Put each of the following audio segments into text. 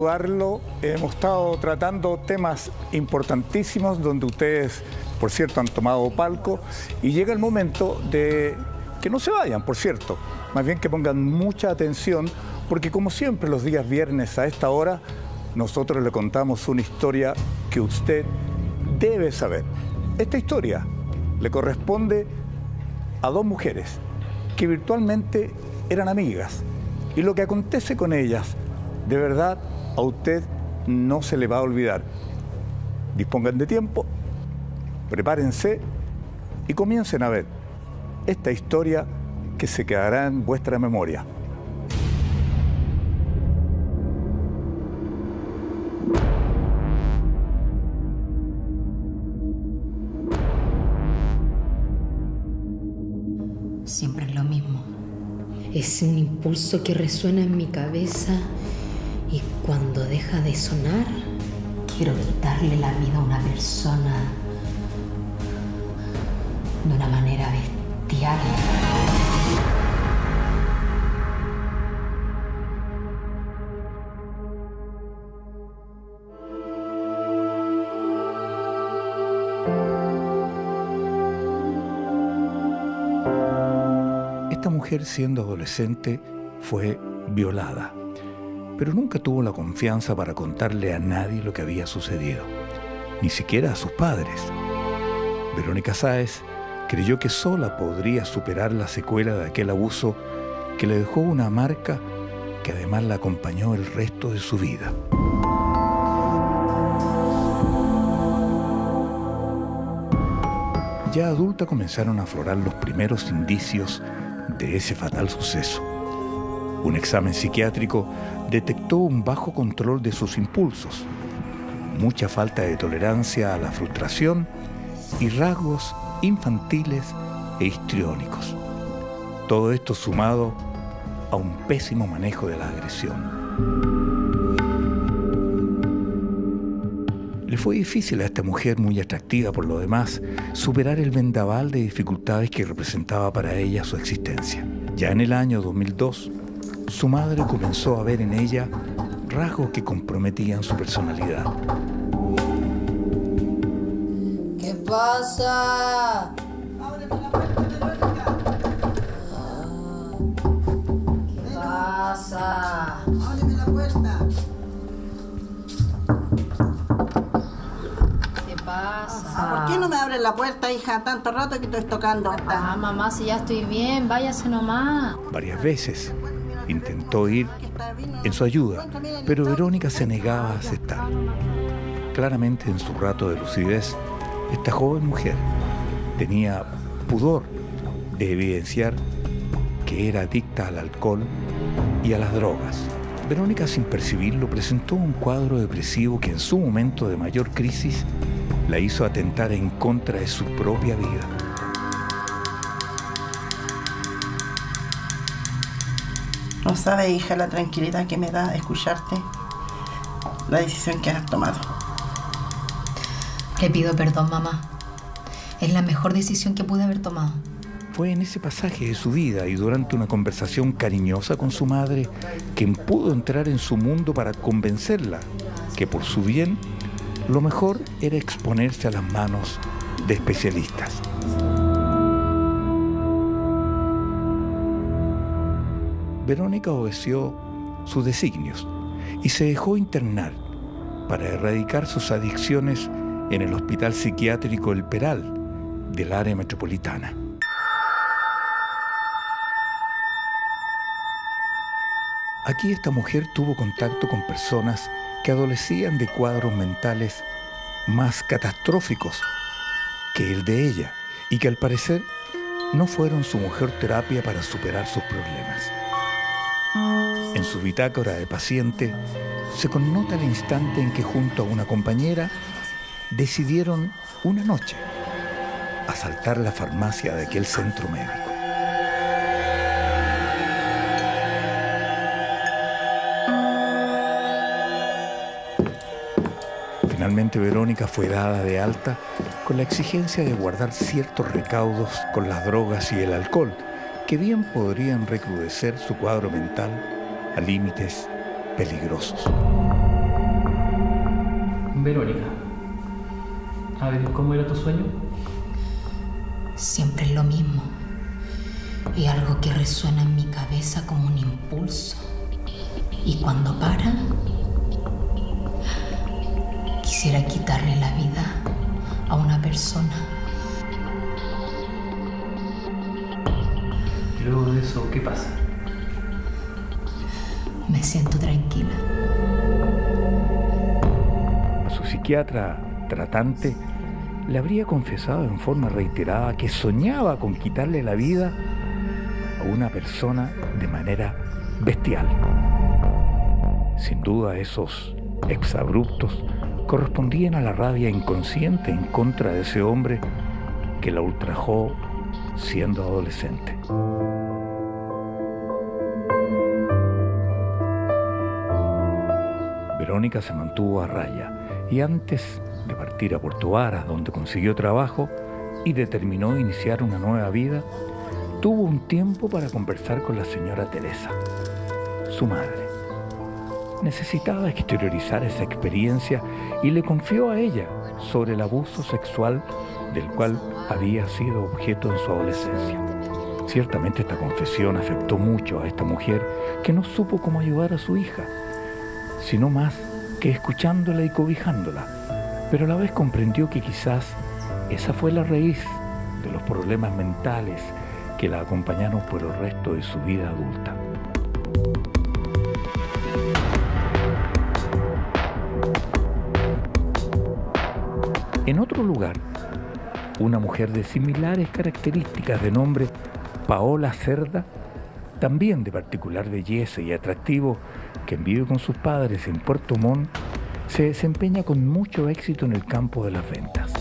Saludarlo. Hemos estado tratando temas importantísimos donde ustedes, por cierto, han tomado palco y llega el momento de que no se vayan, por cierto, más bien que pongan mucha atención porque como siempre los días viernes a esta hora nosotros le contamos una historia que usted debe saber. Esta historia le corresponde a dos mujeres que virtualmente eran amigas y lo que acontece con ellas, de verdad, a usted no se le va a olvidar. Dispongan de tiempo, prepárense y comiencen a ver esta historia que se quedará en vuestra memoria. Siempre es lo mismo. Es un impulso que resuena en mi cabeza y cuando deja de sonar, quiero quitarle la vida a una persona de una manera bestial. Esta mujer, siendo adolescente, fue violada, pero nunca tuvo la confianza para contarle a nadie lo que había sucedido, ni siquiera a sus padres. Verónica Sáez creyó que sola podría superar la secuela de aquel abuso que le dejó una marca que además la acompañó el resto de su vida. Ya adulta comenzaron a aflorar los primeros indicios de ese fatal suceso. Un examen psiquiátrico detectó un bajo control de sus impulsos, mucha falta de tolerancia a la frustración y rasgos infantiles e histriónicos. Todo esto sumado a un pésimo manejo de la agresión. Le fue difícil a esta mujer, muy atractiva por lo demás, superar el vendaval de dificultades que representaba para ella su existencia. Ya en el año 2002, su madre comenzó a ver en ella rasgos que comprometían su personalidad. ¿Qué pasa? ¿Qué pasa? Ábreme la puerta. ¿Qué pasa? ¿Por qué no me abres la puerta, hija? Tanto rato que estoy tocando. Ah, mamá, si ya estoy bien, váyase nomás. Varias veces intentó ir en su ayuda, pero Verónica se negaba a aceptar. Claramente en su rato de lucidez, esta joven mujer tenía pudor de evidenciar que era adicta al alcohol y a las drogas. Verónica, sin percibirlo, presentó un cuadro depresivo que en su momento de mayor crisis la hizo atentar en contra de su propia vida. No sabes, hija, la tranquilidad que me da escucharte, la decisión que has tomado. Le pido perdón, mamá. Es la mejor decisión que pude haber tomado. Fue en ese pasaje de su vida y durante una conversación cariñosa con su madre quien pudo entrar en su mundo para convencerla que por su bien lo mejor era exponerse a las manos de especialistas. Verónica obedeció sus designios y se dejó internar para erradicar sus adicciones en el Hospital Psiquiátrico El Peral del área metropolitana. Aquí esta mujer tuvo contacto con personas que adolecían de cuadros mentales más catastróficos que el de ella y que al parecer no fueron su mejor terapia para superar sus problemas. En su bitácora de paciente se connota el instante en que junto a una compañera decidieron una noche asaltar la farmacia de aquel centro médico. Finalmente Verónica fue dada de alta con la exigencia de guardar ciertos recaudos con las drogas y el alcohol que bien podrían recrudecer su cuadro mental a límites peligrosos. Verónica, a ver, ¿cómo era tu sueño? Siempre es lo mismo. Y algo que resuena en mi cabeza como un impulso. Y cuando para, quisiera quitarle la vida a una persona. Y luego de eso, ¿qué pasa? Me siento tranquila. A su psiquiatra tratante le habría confesado en forma reiterada que soñaba con quitarle la vida a una persona de manera bestial. Sin duda, esos exabruptos correspondían a la rabia inconsciente en contra de ese hombre que la ultrajó siendo adolescente. Verónica se mantuvo a raya y antes de partir a Puerto Varas, donde consiguió trabajo y determinó iniciar una nueva vida, tuvo un tiempo para conversar con la señora Teresa, su madre. Necesitaba exteriorizar esa experiencia y le confió a ella sobre el abuso sexual del cual había sido objeto en su adolescencia. Ciertamente esta confesión afectó mucho a esta mujer que no supo cómo ayudar a su hija, sino más que escuchándola y cobijándola, pero a la vez comprendió que quizás esa fue la raíz de los problemas mentales que la acompañaron por el resto de su vida adulta. En otro lugar, una mujer de similares características de nombre Paola Cerda, también de particular belleza y atractivo, que vive con sus padres en Puerto Montt, se desempeña con mucho éxito en el campo de las ventas.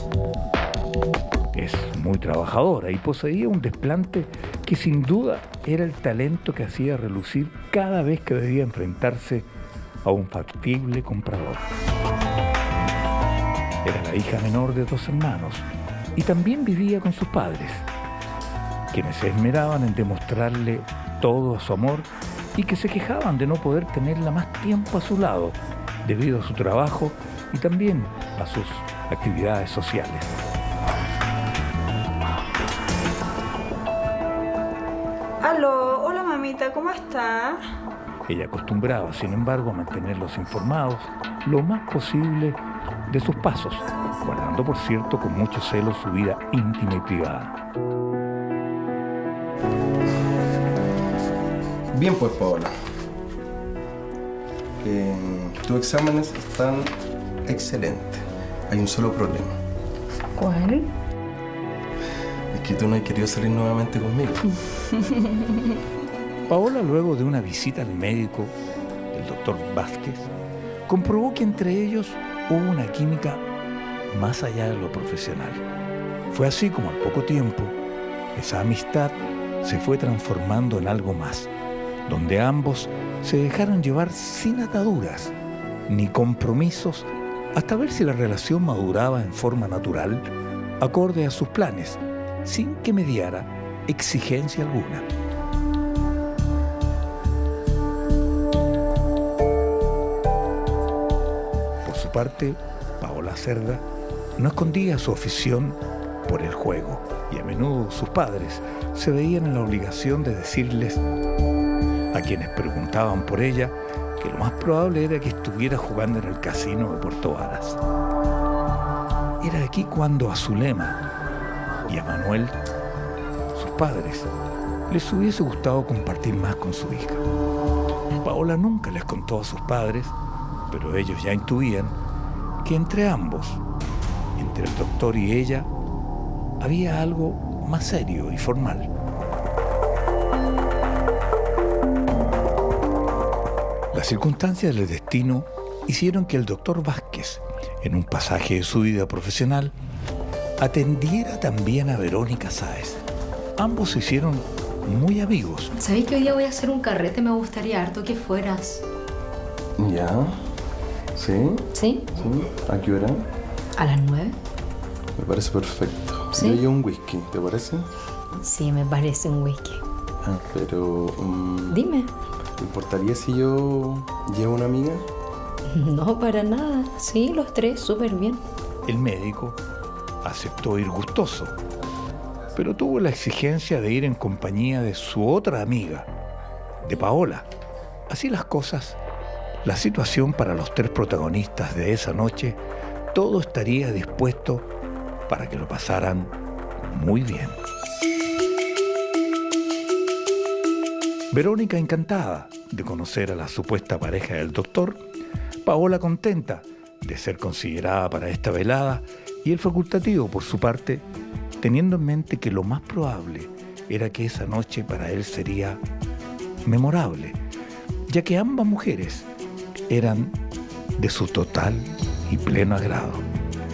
Es muy trabajadora y poseía un desplante que sin duda era el talento que hacía relucir cada vez que debía enfrentarse a un factible comprador. Era la hija menor de 2 hermanos y también vivía con sus padres, quienes se esmeraban en demostrarle todo su amor y que se quejaban de no poder tenerla más tiempo a su lado debido a su trabajo y también a sus actividades sociales. Aló, hola mamita, ¿cómo está? Ella acostumbraba, sin embargo, a mantenerlos informados lo más posible de sus pasos, guardando, por cierto, con mucho celo su vida íntima y privada. Bien pues, Paola. Tus exámenes están excelentes. Hay un solo problema. ¿Cuál? Es que tú no has querido salir nuevamente conmigo. Paola, luego de una visita al médico, el doctor Vázquez, comprobó que entre ellos hubo una química más allá de lo profesional. Fue así como al poco tiempo, esa amistad se fue transformando en algo más, donde ambos se dejaron llevar sin ataduras ni compromisos hasta ver si la relación maduraba en forma natural, acorde a sus planes, sin que mediara exigencia alguna. Por su parte, Paola Cerda no escondía su afición por el juego y a menudo sus padres se veían en la obligación de decirles a quienes preguntaban por ella que lo más probable era que estuviera jugando en el casino de Puerto Varas. Era aquí cuando a Zulema y a Manuel, sus padres, les hubiese gustado compartir más con su hija. Paola nunca les contó a sus padres, pero ellos ya intuían que entre ambos, entre el doctor y ella, había algo más serio y formal. Las circunstancias del destino hicieron que el doctor Vázquez, en un pasaje de su vida profesional, atendiera también a Verónica Sáez. Ambos se hicieron muy amigos. ¿Sabéis que hoy día voy a hacer un carrete? Me gustaría harto que fueras. ¿Ya? ¿Sí? ¿Sí? ¿Sí? ¿A qué hora? ¿A las 9? Me parece perfecto. ¿Sí? Yo llevo un whisky, ¿te parece? Sí, me parece un whisky. Ah, pero... Dime. ¿te importaría si yo llevo una amiga? No, para nada. Sí, los tres, súper bien. El médico aceptó ir gustoso, pero tuvo la exigencia de ir en compañía de su otra amiga, de Paola. Así las cosas, la situación para los tres protagonistas de esa noche, todo estaría dispuesto para que lo pasaran muy bien. Verónica encantada de conocer a la supuesta pareja del doctor, Paola contenta de ser considerada para esta velada y el facultativo, por su parte, teniendo en mente que lo más probable era que esa noche para él sería memorable, ya que ambas mujeres eran de su total y pleno agrado.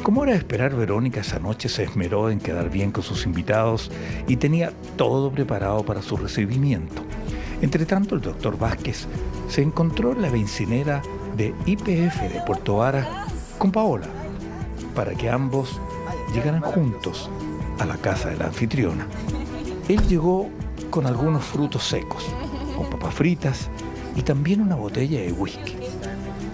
Como era de esperar, Verónica esa noche se esmeró en quedar bien con sus invitados y tenía todo preparado para su recibimiento. Entretanto, el doctor Vázquez se encontró en la bencinera de YPF de Puerto Vara con Paola para que ambos llegaran juntos a la casa de la anfitriona. Él llegó con algunos frutos secos, con papas fritas y también una botella de whisky.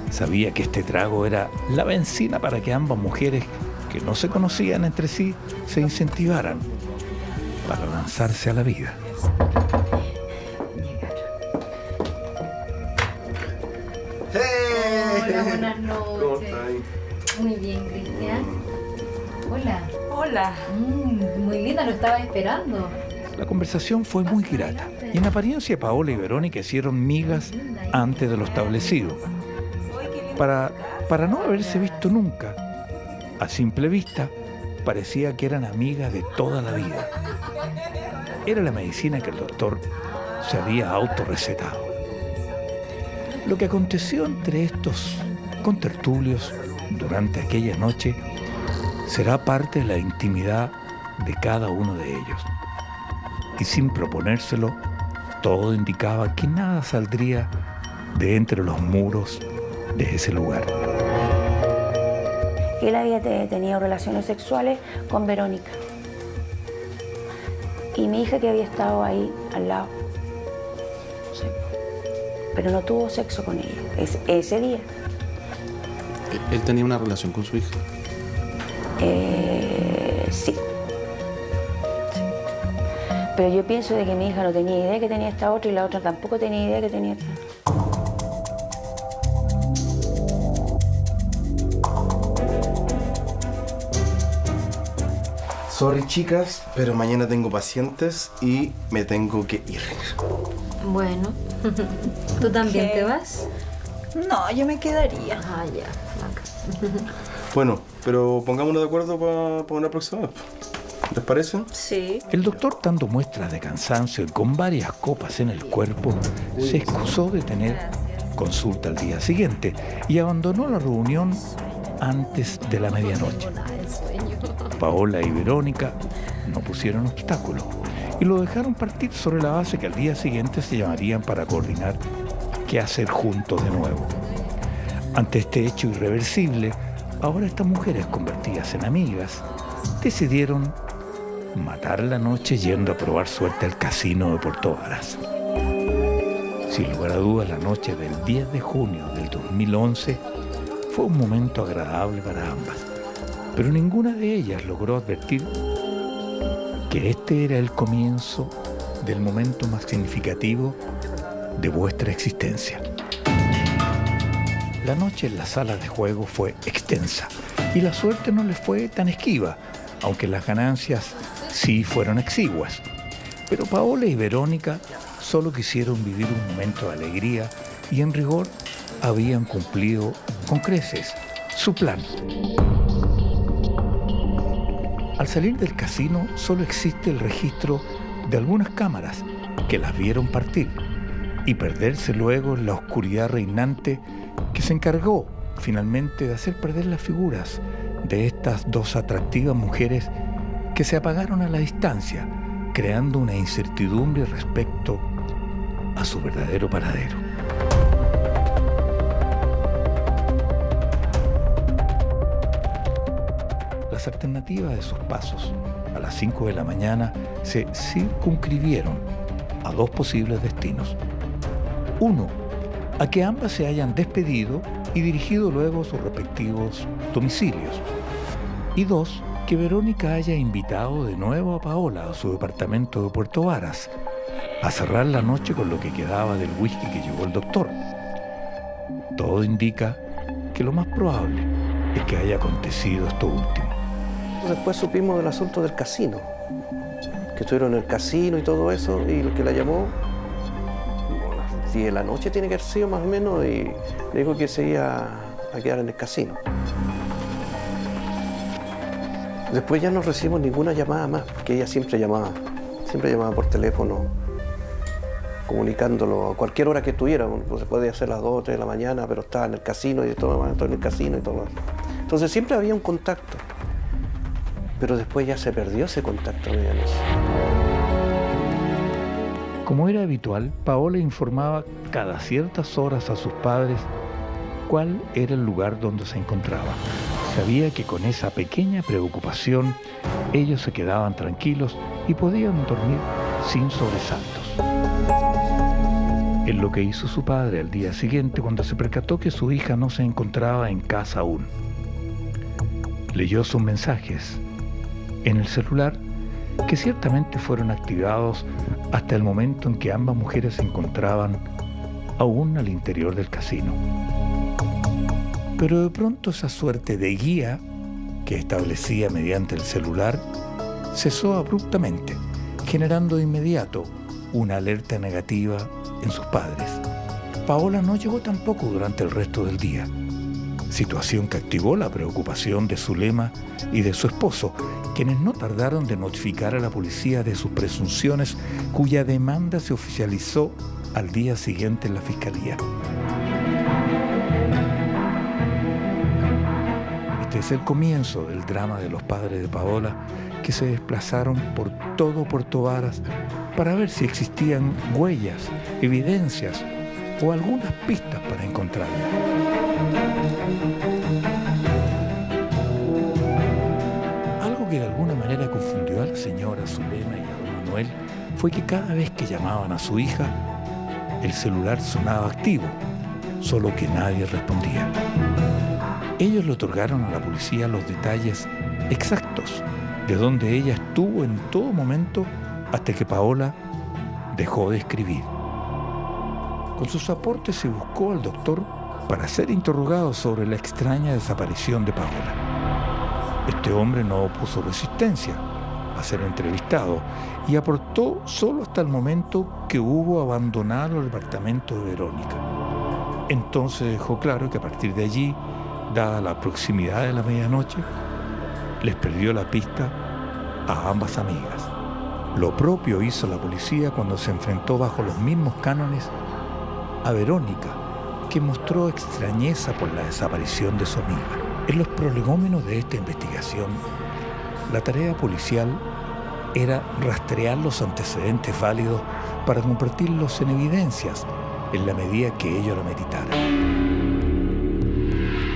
Sabía que este trago era la benzina para que ambas mujeres, que no se conocían entre sí, se incentivaran para lanzarse a la vida. Hola, buenas noches. Muy bien, Cristian. Hola. Hola. Muy linda, lo estaba esperando. La conversación fue muy grata y en apariencia Paola y Verónica hicieron migas antes de lo establecido. Para no haberse visto nunca, a simple vista, parecía que eran amigas de toda la vida. Era la medicina que el doctor se había autorrecetado. Lo que aconteció entre estos contertulios durante aquella noche será parte de la intimidad de cada uno de ellos. Y sin proponérselo, todo indicaba que nada saldría de entre los muros de ese lugar. Él había tenido relaciones sexuales con Verónica. Y mi hija que había estado ahí al lado. Sí. Pero no tuvo sexo con ella ese día. ¿Él tenía una relación con su hija? Sí. Pero yo pienso de que mi hija no tenía idea que tenía esta otra y la otra tampoco tenía idea que tenía esta. Sorry, chicas, pero mañana tengo pacientes y me tengo que ir. Bueno, ¿tú también ¿Qué? te vas? No, yo me quedaría. Ah, ya. Bueno, pero pongámonos de acuerdo para una próxima vez. ¿Les parece? Sí. El doctor, dando muestras de cansancio y con varias copas en el cuerpo, se excusó de tener consulta al día siguiente y abandonó la reunión antes de la medianoche. Paola y Verónica no pusieron obstáculos y lo dejaron partir sobre la base que al día siguiente se llamarían para coordinar qué hacer juntos de nuevo. Ante este hecho irreversible, ahora estas mujeres convertidas en amigas decidieron matar la noche yendo a probar suerte al casino de Puerto Varas. Sin lugar a dudas, la noche del 10 de junio del 2011 fue un momento agradable para ambas, pero ninguna de ellas logró advertir que este era el comienzo del momento más significativo de vuestra existencia. La noche en la sala de juego fue extensa y la suerte no les fue tan esquiva, aunque las ganancias sí fueron exiguas. Pero Paola y Verónica solo quisieron vivir un momento de alegría y en rigor habían cumplido con creces su plan. Al salir del casino solo existe el registro de algunas cámaras que las vieron partir y perderse luego en la oscuridad reinante que se encargó finalmente de hacer perder las figuras de estas dos atractivas mujeres que se apagaron a la distancia, creando una incertidumbre respecto a su verdadero paradero. Las alternativas de sus pasos a las 5 de la mañana se circunscribieron a dos posibles destinos. Uno, a que ambas se hayan despedido y dirigido luego a sus respectivos domicilios. Y 2, que Verónica haya invitado de nuevo a Paola a su departamento de Puerto Varas a cerrar la noche con lo que quedaba del whisky que llevó el doctor. Todo indica que lo más probable es que haya acontecido esto último. Después supimos del asunto del casino, que estuvieron en el casino y todo eso, y el que la llamó a las 10 de la noche tiene que haber sido más o menos, y le dijo que se iba a quedar en el casino. Después ya no recibimos ninguna llamada más, porque ella siempre llamaba por teléfono, comunicándolo a cualquier hora que estuviera. Pues podía ser las 2 o 3 de la mañana, pero estaba en el casino y todo en el casino y todo. Entonces siempre había un contacto, pero después ya se perdió ese contacto a medianoche. Como era habitual, Paola informaba cada ciertas horas a sus padres cuál era el lugar donde se encontraba. Sabía que con esa pequeña preocupación ellos se quedaban tranquilos y podían dormir sin sobresaltos. Es lo que hizo su padre al día siguiente cuando se percató que su hija no se encontraba en casa aún. Leyó sus mensajes en el celular, que ciertamente fueron activados hasta el momento en que ambas mujeres se encontraban aún al interior del casino. Pero de pronto esa suerte de guía que establecía mediante el celular cesó abruptamente, generando de inmediato una alerta negativa en sus padres. Paola no llegó tampoco durante el resto del día, situación que activó la preocupación de Zulema y de su esposo, quienes no tardaron de notificar a la policía de sus presunciones, cuya demanda se oficializó al día siguiente en la fiscalía. Este es el comienzo del drama de los padres de Paola, que se desplazaron por todo Puerto Varas para ver si existían huellas, evidencias o algunas pistas para encontrarla. Algo que de alguna manera confundió a la señora Zulema y a don Manuel fue que cada vez que llamaban a su hija, el celular sonaba activo, solo que nadie respondía. Ellos le otorgaron a la policía los detalles exactos de donde ella estuvo en todo momento hasta que Paola dejó de escribir. Con sus aportes se buscó al doctor para ser interrogado sobre la extraña desaparición de Paola. Este hombre no opuso resistencia a ser entrevistado y aportó solo hasta el momento que hubo abandonado el departamento de Verónica. Entonces dejó claro que a partir de allí, dada la proximidad de la medianoche, les perdió la pista a ambas amigas. Lo propio hizo la policía cuando se enfrentó bajo los mismos cánones a Verónica, que mostró extrañeza por la desaparición de su amiga. En los prolegómenos de esta investigación, la tarea policial era rastrear los antecedentes válidos para convertirlos en evidencias en la medida que ello lo meditara.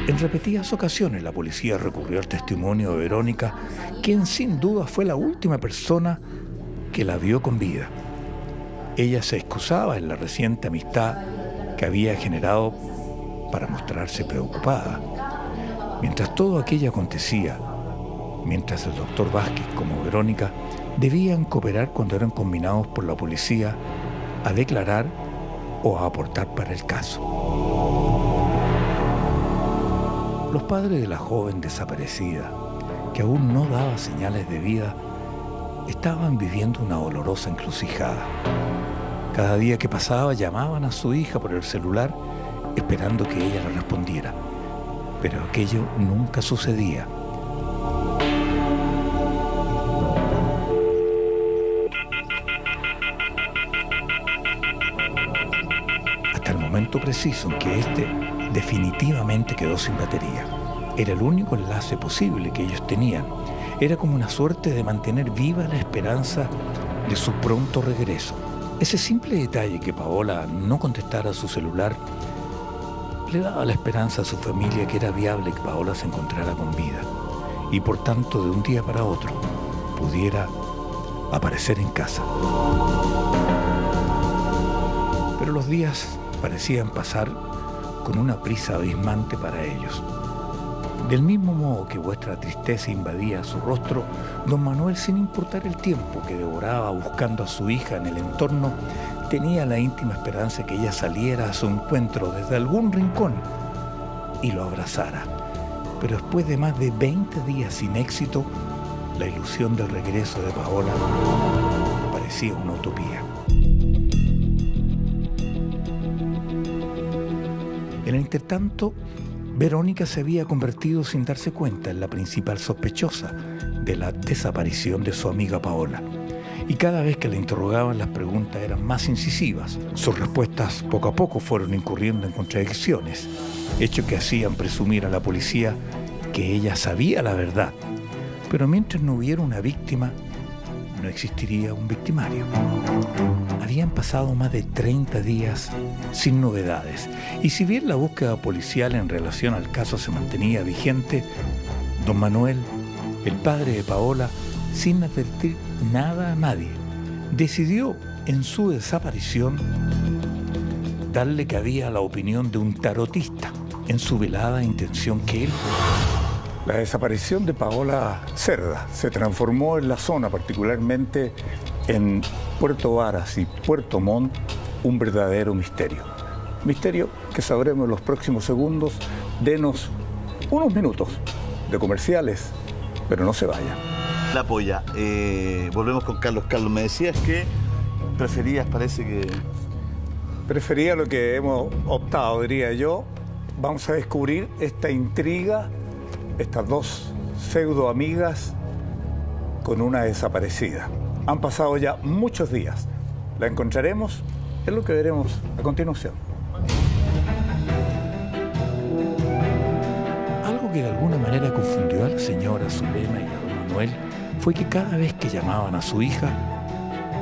En repetidas ocasiones la policía recurrió al testimonio de Verónica, quien sin duda fue la última persona que la vio con vida. Ella se excusaba en la reciente amistad que había generado para mostrarse preocupada. Mientras todo aquello acontecía, mientras el doctor Vázquez como Verónica debían cooperar cuando eran combinados por la policía a declarar o a aportar para el caso. Los padres de la joven desaparecida, que aún no daba señales de vida, estaban viviendo una dolorosa encrucijada. Cada día que pasaba llamaban a su hija por el celular esperando que ella le respondiera, pero aquello nunca sucedía. Hasta el momento preciso en que este definitivamente quedó sin batería. Era el único enlace posible que ellos tenían. Era como una suerte de mantener viva la esperanza de su pronto regreso. Ese simple detalle que Paola no contestara su celular le daba la esperanza a su familia que era viable que Paola se encontrara con vida y por tanto de un día para otro pudiera aparecer en casa. Pero los días parecían pasar con una prisa abismante para ellos. Del mismo modo que vuestra tristeza invadía su rostro, don Manuel, sin importar el tiempo que devoraba buscando a su hija en el entorno, tenía la íntima esperanza que ella saliera a su encuentro desde algún rincón y lo abrazara. Pero después de más de 20 días sin éxito, la ilusión del regreso de Paola parecía una utopía. En el entretanto, Verónica se había convertido sin darse cuenta en la principal sospechosa de la desaparición de su amiga Paola. Y cada vez que la interrogaban, las preguntas eran más incisivas. Sus respuestas poco a poco fueron incurriendo en contradicciones, hecho que hacían presumir a la policía que ella sabía la verdad. Pero mientras no hubiera una víctima, no existiría un victimario. Habían pasado más de 30 días sin novedades, y si bien la búsqueda policial en relación al caso se mantenía vigente, don Manuel, el padre de Paola, sin advertir nada a nadie, decidió en su desaparición darle cabida a la opinión de un tarotista en su velada intención que él... La desaparición de Paola Cerda se transformó en la zona, particularmente en Puerto Varas y Puerto Montt, un verdadero misterio. Misterio que sabremos en los próximos segundos. Denos unos minutos de comerciales, pero no se vayan. La polla. Volvemos con Carlos. Carlos, me decías que preferías, parece que... Prefería lo que hemos optado, diría yo. Vamos a descubrir esta intriga, estas dos pseudo amigas con una desaparecida. Han pasado ya muchos días. ¿La encontraremos? Es lo que veremos a continuación. Algo que de alguna manera confundió a la señora Zulema y a don Manuel fue que cada vez que llamaban a su hija,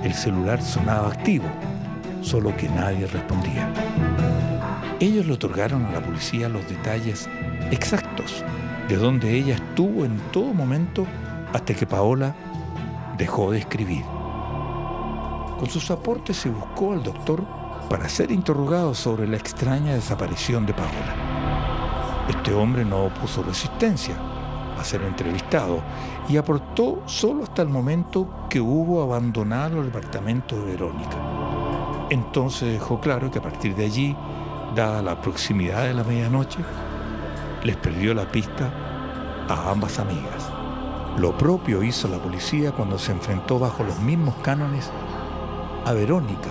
el celular sonaba activo, solo que nadie respondía. Ellos le otorgaron a la policía los detalles exactos de donde ella estuvo en todo momento hasta que Paola dejó de escribir. Con sus aportes se buscó al doctor para ser interrogado sobre la extraña desaparición de Paola. Este hombre no opuso resistencia a ser entrevistado y aportó solo hasta el momento que hubo abandonado el departamento de Verónica. Entonces dejó claro que a partir de allí, dada la proximidad de la medianoche, les perdió la pista a ambas amigas. Lo propio hizo la policía cuando se enfrentó bajo los mismos cánones a Verónica,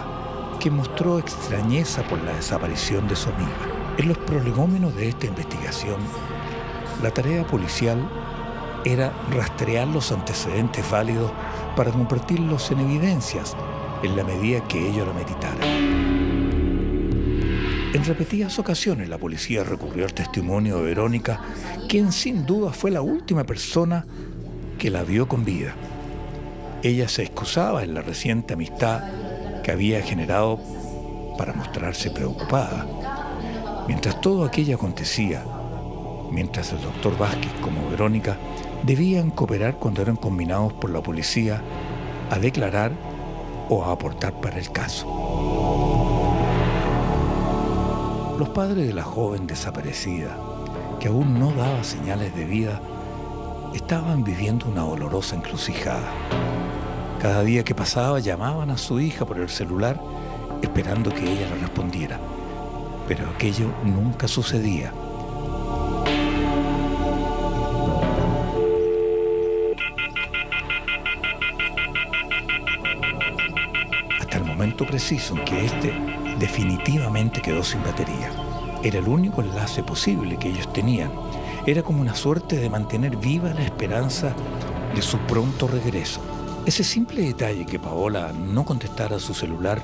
que mostró extrañeza por la desaparición de su amiga. En los prolegómenos de esta investigación, la tarea policial era rastrear los antecedentes válidos para convertirlos en evidencias en la medida que ello lo meditara. En repetidas ocasiones la policía recurrió al testimonio de Verónica, quien sin duda fue la última persona que la vio con vida. Ella se excusaba en la reciente amistad que había generado para mostrarse preocupada. Mientras todo aquello acontecía, mientras el doctor Vázquez como Verónica debían cooperar cuando eran combinados por la policía a declarar o a aportar para el caso. Los padres de la joven desaparecida, que aún no daba señales de vida, estaban viviendo una dolorosa encrucijada. Cada día que pasaba llamaban a su hija por el celular esperando que ella le respondiera, pero aquello nunca sucedía. Hasta el momento preciso en que este definitivamente quedó sin batería. Era el único enlace posible que ellos tenían. Era como una suerte de mantener viva la esperanza de su pronto regreso. Ese simple detalle que Paola no contestara su celular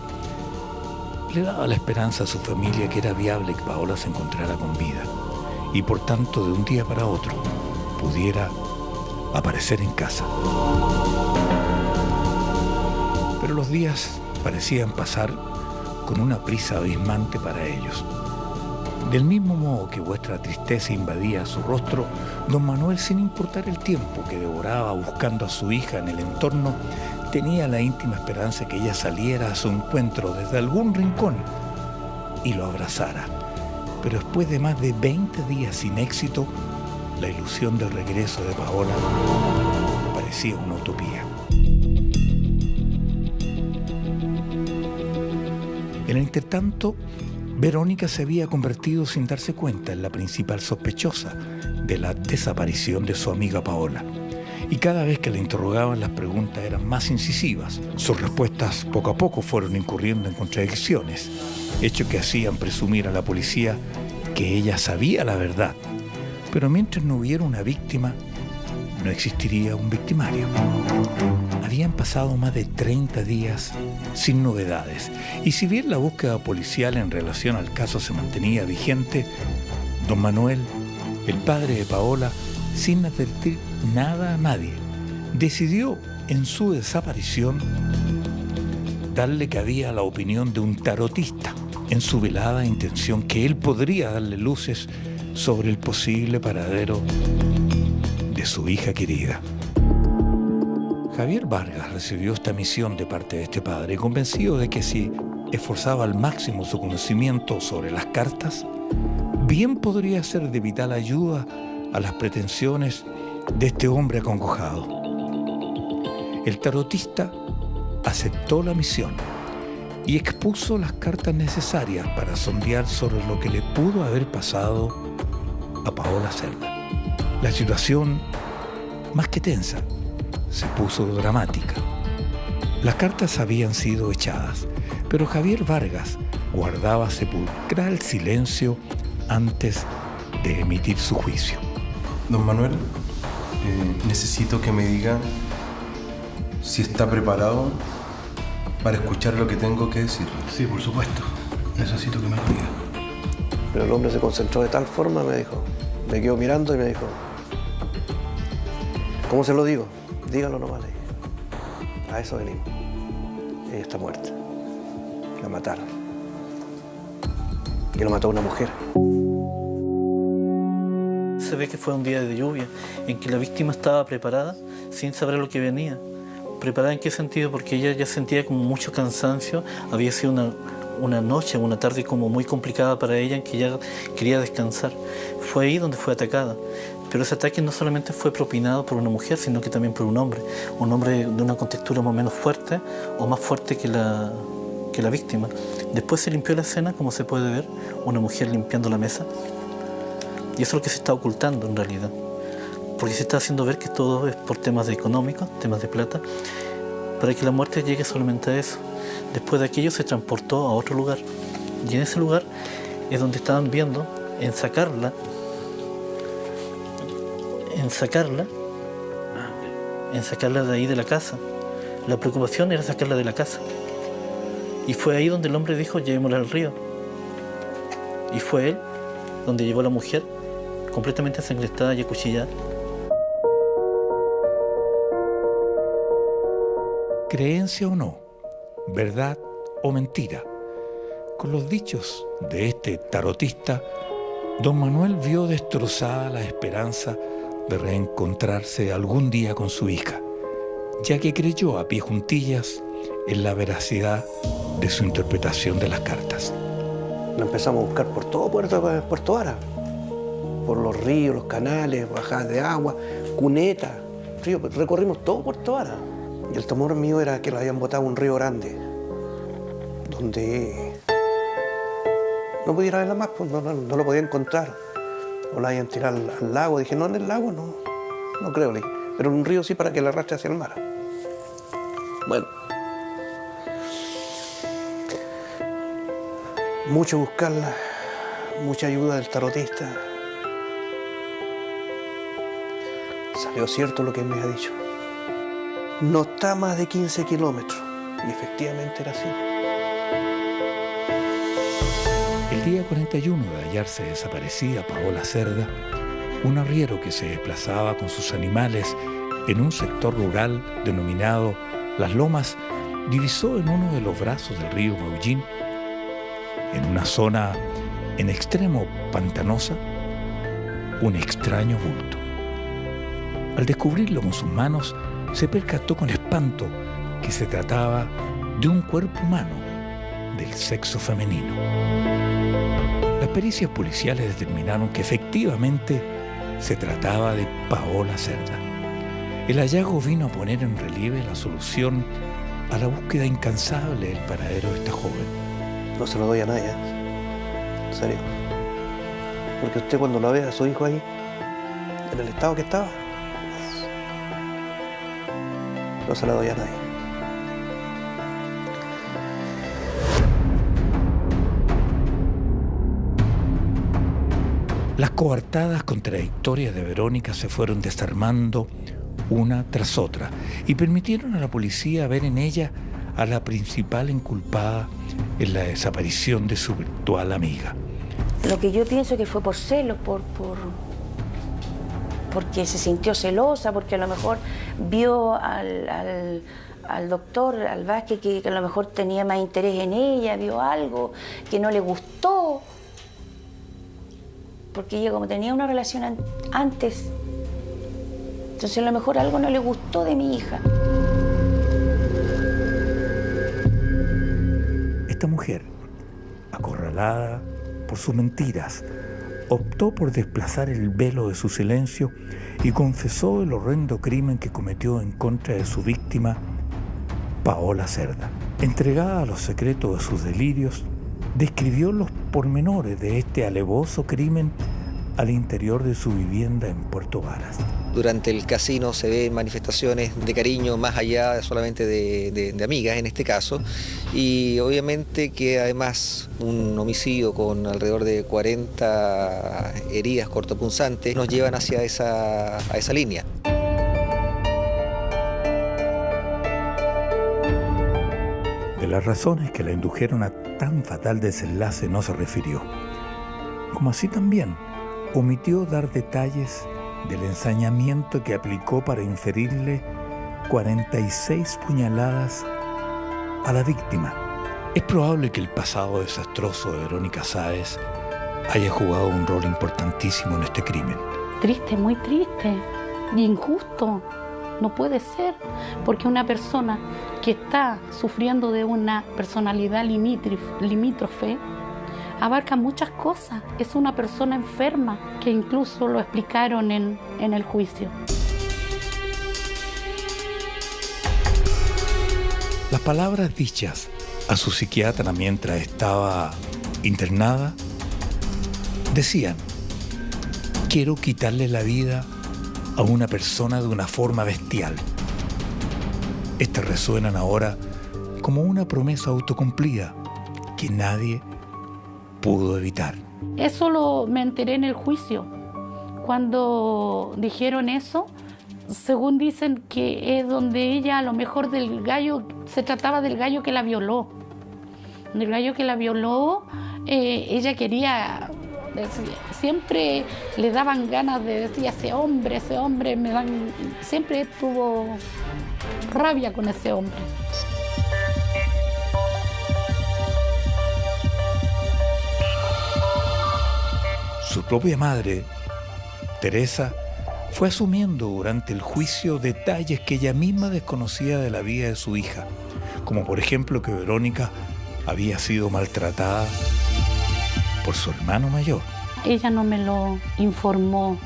le daba la esperanza a su familia que era viable que Paola se encontrara con vida y por tanto de un día para otro pudiera aparecer en casa. Pero los días parecían pasar con una prisa abismante para ellos. Del mismo modo que vuestra tristeza invadía su rostro, don Manuel, sin importar el tiempo que devoraba buscando a su hija en el entorno, tenía la íntima esperanza que ella saliera a su encuentro desde algún rincón y lo abrazara. pero después de más de 20 días sin éxito, la ilusión del regreso de Paola parecía una utopía. En el entretanto, Verónica se había convertido sin darse cuenta en la principal sospechosa de la desaparición de su amiga Paola. Y cada vez que la interrogaban, las preguntas eran más incisivas. Sus respuestas poco a poco fueron incurriendo en contradicciones, hechos que hacían presumir a la policía que ella sabía la verdad. Pero mientras no hubiera una víctima, no existiría un victimario. Habían pasado más de 30 días sin novedades, y si bien la búsqueda policial en relación al caso se mantenía vigente, don Manuel, el padre de Paola, sin advertir nada a nadie, decidió en su desaparición darle cabida a la opinión de un tarotista, en su velada intención que él podría darle luces sobre el posible paradero de su hija querida. Javier Vargas recibió esta misión de parte de este padre, convencido de que si esforzaba al máximo su conocimiento sobre las cartas, bien podría ser de vital ayuda a las pretensiones de este hombre acongojado. El tarotista aceptó la misión y expuso las cartas necesarias para sondear sobre lo que le pudo haber pasado a Paola Cerda. La situación, más que tensa, se puso dramática. Las cartas habían sido echadas, pero Javier Vargas guardaba sepulcral silencio antes de emitir su juicio. Don Manuel, necesito que me diga si está preparado para escuchar lo que tengo que decir. Sí, por supuesto. Necesito que me lo diga. Pero el hombre se concentró de tal forma, me dijo. Me quedó mirando y me dijo, ¿cómo se lo digo? Dígalo nomás. A eso venimos. Ella está muerta. La mataron. Y lo mató una mujer. Se ve que fue un día de lluvia, en que la víctima estaba preparada sin saber lo que venía. ¿Preparada en qué sentido? Porque ella ya sentía como mucho cansancio. Había sido una noche, una tarde como muy complicada para ella, en que ella quería descansar. Fue ahí donde fue atacada. Pero ese ataque no solamente fue propinado por una mujer, sino que también por un hombre de una contextura más o menos fuerte, o más fuerte que la víctima. Después se limpió la escena, como se puede ver, una mujer limpiando la mesa. Y eso es lo que se está ocultando en realidad, porque se está haciendo ver que todo es por temas económicos, temas de plata, para que la muerte llegue solamente a eso. Después de aquello se transportó a otro lugar, y en ese lugar es donde estaban viendo en sacarla de ahí de la casa. La preocupación era sacarla de la casa, y fue ahí donde el hombre dijo, llevémosla al río, y fue él donde llevó a la mujer completamente ensangrentada y acuchillada. Creencia o no, verdad o mentira, con los dichos de este tarotista, don Manuel vio destrozada la esperanza de reencontrarse algún día con su hija, ya que creyó a pie juntillas en la veracidad de su interpretación de las cartas. La empezamos a buscar por todo Puerto Vara, por los ríos, los canales, bajadas de agua, cunetas, río, recorrimos todo Puerto Vara. Y el temor mío era que lo habían botado a un río grande, donde no pudiera verla más, pues no lo podía encontrar. O la habían tirado al lago. Dije, no, en el lago no creo, le dije. Pero en un río sí, para que la arrastre hacia el mar. Bueno. Mucho buscarla, mucha ayuda del tarotista. Salió cierto lo que él me ha dicho. No está a más de 15 kilómetros. Y efectivamente era así. El día 41 de hallarse desaparecida Paola Cerda, un arriero que se desplazaba con sus animales en un sector rural denominado Las Lomas, divisó en uno de los brazos del río Maullín, en una zona en extremo pantanosa, un extraño bulto. Al descubrirlo con sus manos, se percató con espanto que se trataba de un cuerpo humano del sexo femenino. Las pericias policiales determinaron que efectivamente se trataba de Paola Cerda. El hallazgo vino a poner en relieve la solución a la búsqueda incansable del paradero de esta joven. No se lo doy a nadie, en serio. Porque usted cuando lo vea a su hijo ahí, en el estado que estaba, no se lo doy a nadie. Las coartadas contradictorias de Verónica se fueron desarmando una tras otra y permitieron a la policía ver en ella a la principal inculpada en la desaparición de su virtual amiga. Lo que yo pienso que fue por celos, porque se sintió celosa, porque a lo mejor vio al doctor, al Vázquez, que a lo mejor tenía más interés en ella, vio algo que no le gustó. Porque ella como tenía una relación antes, entonces a lo mejor algo no le gustó de mi hija. Esta mujer, acorralada por sus mentiras, optó por desplazar el velo de su silencio y confesó el horrendo crimen que cometió en contra de su víctima, Paola Cerda. Entregada a los secretos de sus delirios, describió los pormenores de este alevoso crimen al interior de su vivienda en Puerto Varas. Durante el casino se ven manifestaciones de cariño más allá solamente de amigas en este caso, y obviamente que además un homicidio con alrededor de 40 heridas cortopunzantes nos llevan hacia esa línea. De las razones que la indujeron a tan fatal desenlace no se refirió, como así también omitió dar detalles del ensañamiento que aplicó para inferirle 46 puñaladas a la víctima. Es probable que el pasado desastroso de Verónica Sáez haya jugado un rol importantísimo en este crimen. Triste, muy triste, injusto. No puede ser, porque una persona que está sufriendo de una personalidad limítrofe abarca muchas cosas. Es una persona enferma, que incluso lo explicaron en el juicio. Las palabras dichas a su psiquiatra mientras estaba internada decían: quiero quitarle la vida a una persona de una forma bestial. Estas resuenan ahora como una promesa autocumplida que nadie pudo evitar. Eso me enteré en el juicio. Cuando dijeron eso, según dicen que es donde ella, a lo mejor del gallo, se trataba del gallo que la violó. Del gallo que la violó, ella quería... Siempre le daban ganas de decir ese hombre siempre tuvo rabia con ese hombre. Su propia madre, Teresa, fue asumiendo durante el juicio detalles que ella misma desconocía de la vida de su hija, como por ejemplo que Verónica había sido maltratada por su hermano mayor. Ella no me lo informó.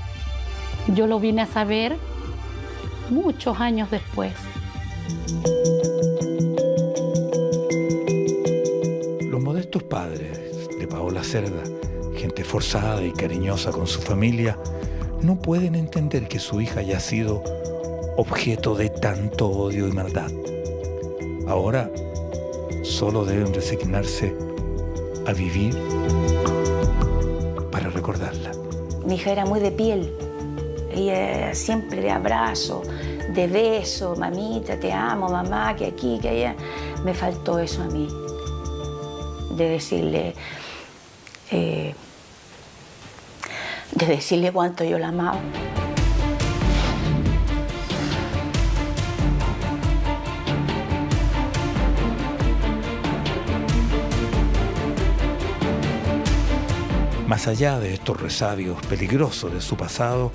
Yo lo vine a saber muchos años después. Los modestos padres de Paola Cerda, gente forzada y cariñosa con su familia, no pueden entender que su hija haya sido objeto de tanto odio y maldad. Ahora solo deben resignarse a vivir para recordarla. Mi hija era muy de piel. Ella siempre de abrazo, de beso, mamita, te amo, mamá, que aquí, que allá. Me faltó eso a mí, de decirle cuánto yo la amaba. Más allá de estos resabios peligrosos de su pasado,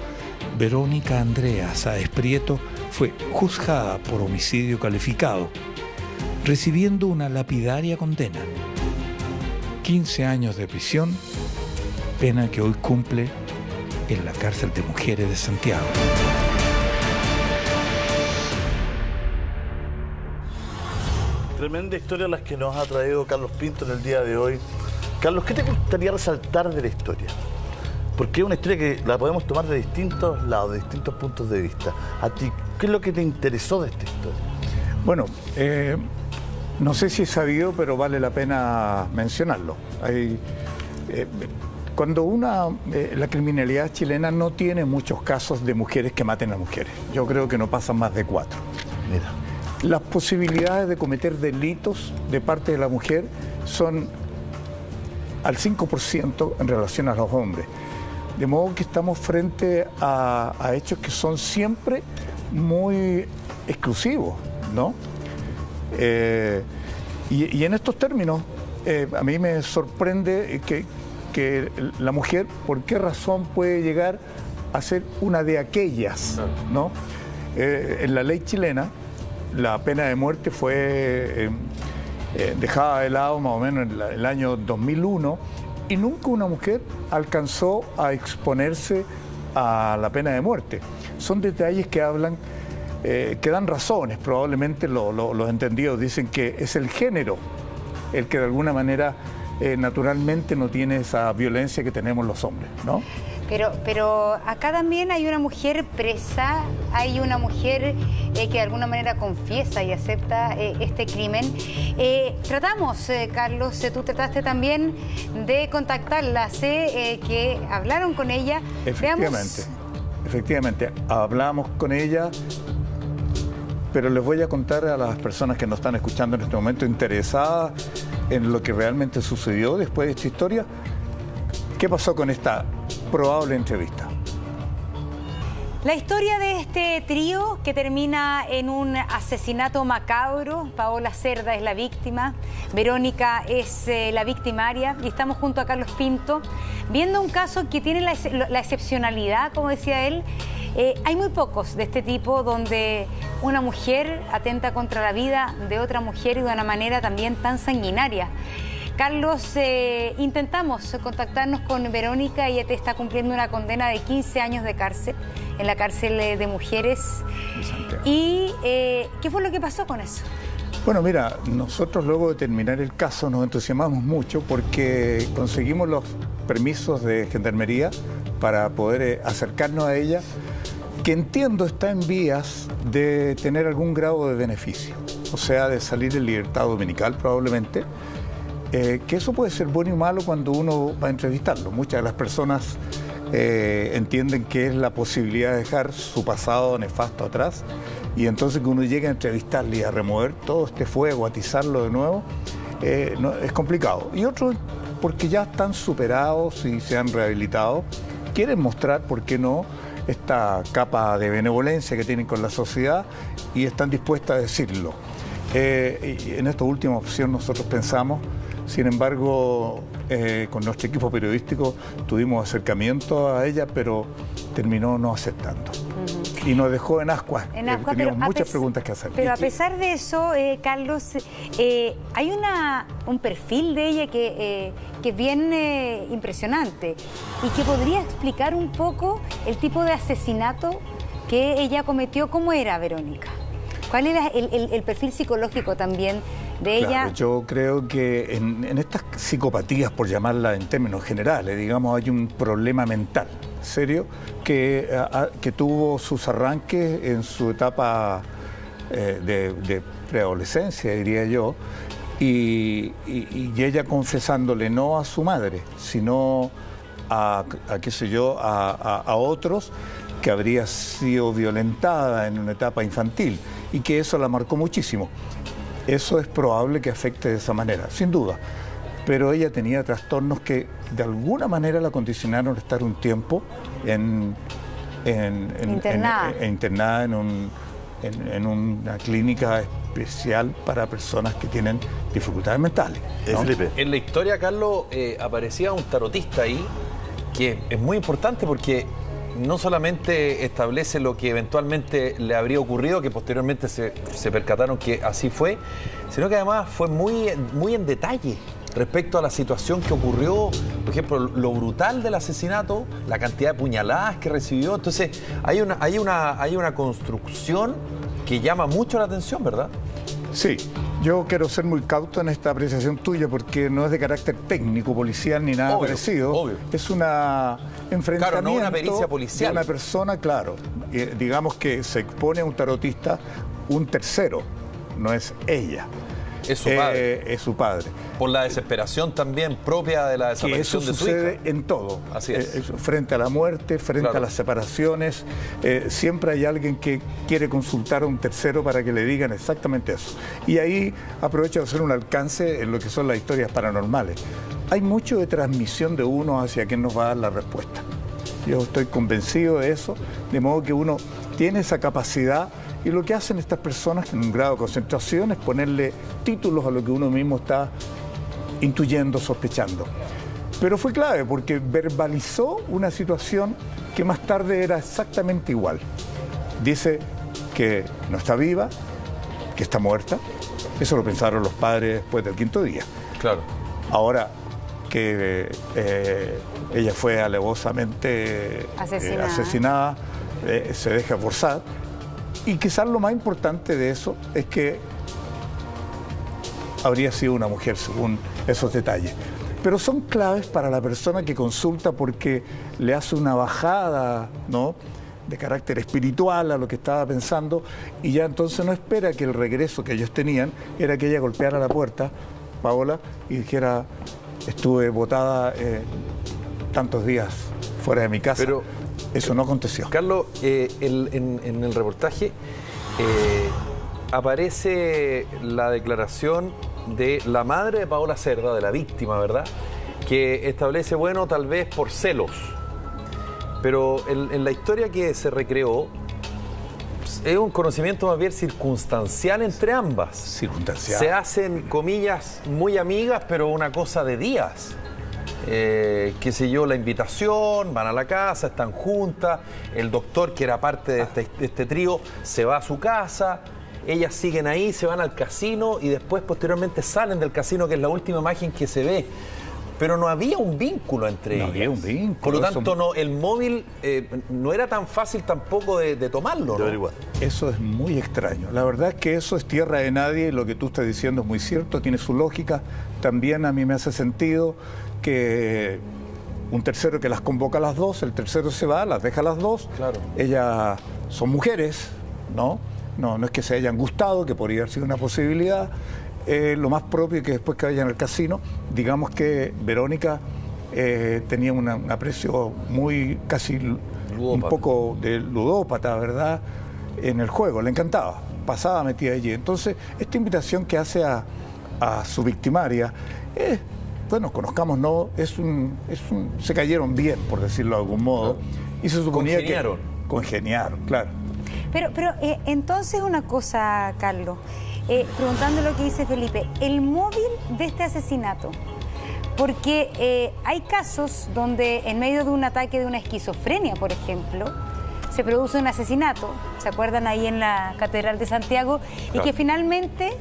Verónica Andrea Sáez Prieto fue juzgada por homicidio calificado, recibiendo una lapidaria condena: 15 años de prisión pena que hoy cumple en la cárcel de mujeres de Santiago. Tremenda historia las que nos ha traído Carlos Pinto en el día de hoy. Carlos, ¿qué te gustaría resaltar de la historia? Porque es una historia que la podemos tomar de distintos lados, de distintos puntos de vista. ¿A ti qué es lo que te interesó de esta historia? Bueno, no sé si es sabido, pero vale la pena mencionarlo. Cuando la criminalidad chilena no tiene muchos casos de mujeres que maten a mujeres. Yo creo que no pasan más de 4. Mira. Las posibilidades de cometer delitos de parte de la mujer son al 5% en relación a los hombres. De modo que estamos frente a hechos que son siempre muy exclusivos, ¿no? Y en estos términos, a mí me sorprende que la mujer, ¿por qué razón puede llegar a ser una de aquellas, ¿no? En la ley chilena, la pena de muerte fue dejada de lado más o menos en el año 2001 y nunca una mujer alcanzó a exponerse a la pena de muerte. Son detalles que hablan, que dan razones, probablemente los entendidos dicen que es el género el que de alguna manera naturalmente no tiene esa violencia que tenemos los hombres, ¿no? Pero acá también hay una mujer presa, hay una mujer que de alguna manera confiesa y acepta este crimen. Tratamos, Carlos, tú trataste también de contactarla, sé que hablaron con ella. Efectivamente, hablamos con ella, pero les voy a contar a las personas que nos están escuchando en este momento interesadas en lo que realmente sucedió después de esta historia, qué pasó con esta probable entrevista. La historia de este trío que termina en un asesinato macabro. Paola Cerda es la víctima, Verónica es la victimaria y estamos junto a Carlos Pinto viendo un caso que tiene la excepcionalidad, como decía él. Hay muy pocos de este tipo donde una mujer atenta contra la vida de otra mujer y de una manera también tan sanguinaria. Carlos, intentamos contactarnos con Verónica, ella está cumpliendo una condena de 15 años de cárcel en la cárcel de mujeres. ¿Y qué fue lo que pasó con eso? Bueno, mira, nosotros luego de terminar el caso nos entusiasmamos mucho porque conseguimos los permisos de Gendarmería para poder acercarnos a ella, que entiendo está en vías de tener algún grado de beneficio, o sea, de salir en libertad dominical probablemente. Que eso puede ser bueno y malo cuando uno va a entrevistarlo. Muchas de las personas entienden que es la posibilidad de dejar su pasado nefasto atrás y entonces que uno llegue a entrevistarle y a remover todo este fuego, a atizarlo de nuevo, es complicado. Y otros, porque ya están superados y se han rehabilitado, quieren mostrar, ¿por qué no?, esta capa de benevolencia que tienen con la sociedad y están dispuestas a decirlo. Y en esta última opción nosotros pensamos. Sin embargo, con nuestro equipo periodístico tuvimos acercamiento a ella, pero terminó no aceptando. Y nos dejó en ascuas. Teníamos muchas preguntas que hacer. Pero a pesar de eso, Carlos, hay un perfil de ella que es bien impresionante y que podría explicar un poco el tipo de asesinato que ella cometió. ¿Cómo era Verónica? ¿Cuál era el perfil psicológico también de ella? Claro, yo creo que en estas psicopatías, por llamarla en términos generales, digamos, hay un problema mental serio que tuvo sus arranques en su etapa de preadolescencia, diría yo, y ella confesándole no a su madre, sino a qué sé yo, a otros, que habría sido violentada en una etapa infantil y que eso la marcó muchísimo. Eso es probable que afecte de esa manera, sin duda. Pero ella tenía trastornos que de alguna manera la condicionaron a estar un tiempo internada en una clínica especial para personas que tienen dificultades mentales, ¿no? Felipe. En la historia, Carlos, aparecía un tarotista ahí, que es muy importante porque no solamente establece lo que eventualmente le habría ocurrido, que posteriormente se percataron que así fue, sino que además fue muy en detalle respecto a la situación que ocurrió, por ejemplo, lo brutal del asesinato, la cantidad de puñaladas que recibió. Entonces, hay una construcción que llama mucho la atención, ¿verdad? Sí, yo quiero ser muy cauto en esta apreciación tuya porque no es de carácter técnico, policial ni nada parecido. Obvio. Es una enfrentamiento, claro, no una pericia policial, de una persona, claro, digamos que se expone a un tarotista un tercero, no es ella. Es su padre. Es su padre. Por la desesperación también propia de la desaparición de su hija. Eso sucede en todo. Así es. Frente a la muerte, frente a las separaciones, siempre hay alguien que quiere consultar a un tercero para que le digan exactamente eso. Y ahí aprovecho de hacer un alcance en lo que son las historias paranormales. Hay mucho de transmisión de uno hacia quien nos va a dar la respuesta. Yo estoy convencido de eso, de modo que uno tiene esa capacidad. Y lo que hacen estas personas en un grado de concentración es ponerle títulos a lo que uno mismo está intuyendo, sospechando. Pero fue clave porque verbalizó una situación que más tarde era exactamente igual. Dice que no está viva, que está muerta. Eso lo pensaron los padres después del 5.º día. Claro. Ahora que ella fue alevosamente asesinada, se deja forzar. Y quizás lo más importante de eso es que habría sido una mujer, según esos detalles. Pero son claves para la persona que consulta porque le hace una bajada, ¿no?, de carácter espiritual a lo que estaba pensando y ya entonces no espera que el regreso que ellos tenían era que ella golpeara la puerta, Paola, y dijera, estuve botada tantos días fuera de mi casa. Pero eso no aconteció. Carlos, en el reportaje aparece la declaración de la madre de Paola Cerda, de la víctima, ¿verdad?, que establece, bueno, tal vez por celos. Pero en la historia que se recreó, es un conocimiento más bien circunstancial entre ambas. Circunstancial. Se hacen, comillas, muy amigas, pero una cosa de días. Qué sé yo, la invitación, van a la casa, están juntas, el doctor, que era parte de este trío, se va a su casa, ellas siguen ahí, se van al casino y después posteriormente salen del casino, que es la última imagen que se ve. Pero no había un vínculo entre ellas. No había un vínculo. Por lo tanto, no, el móvil no era tan fácil tampoco de tomarlo, ¿no? Eso es muy extraño. La verdad es que eso es tierra de nadie. Lo que tú estás diciendo es muy cierto, tiene su lógica. También a mí me hace sentido que un tercero que las convoca a las dos, el tercero se va, las deja a las dos. Claro. Ellas son mujeres, ¿no? No es que se hayan gustado, que podría haber sido una posibilidad. Lo más propio es que después que vayan al casino, digamos que Verónica tenía un aprecio muy, casi un poco de ludópata, ¿verdad?, en el juego, le encantaba, pasaba metida allí. Entonces, esta invitación que hace a su victimaria, bueno, conozcámonos, se cayeron bien, por decirlo de algún modo, y se suponía que congeniaron, claro. Pero entonces una cosa, Carlos, preguntando lo que dice Felipe, el móvil de este asesinato, porque hay casos donde en medio de un ataque de una esquizofrenia, por ejemplo, se produce un asesinato, ¿se acuerdan ahí en la Catedral de Santiago? Y que finalmente,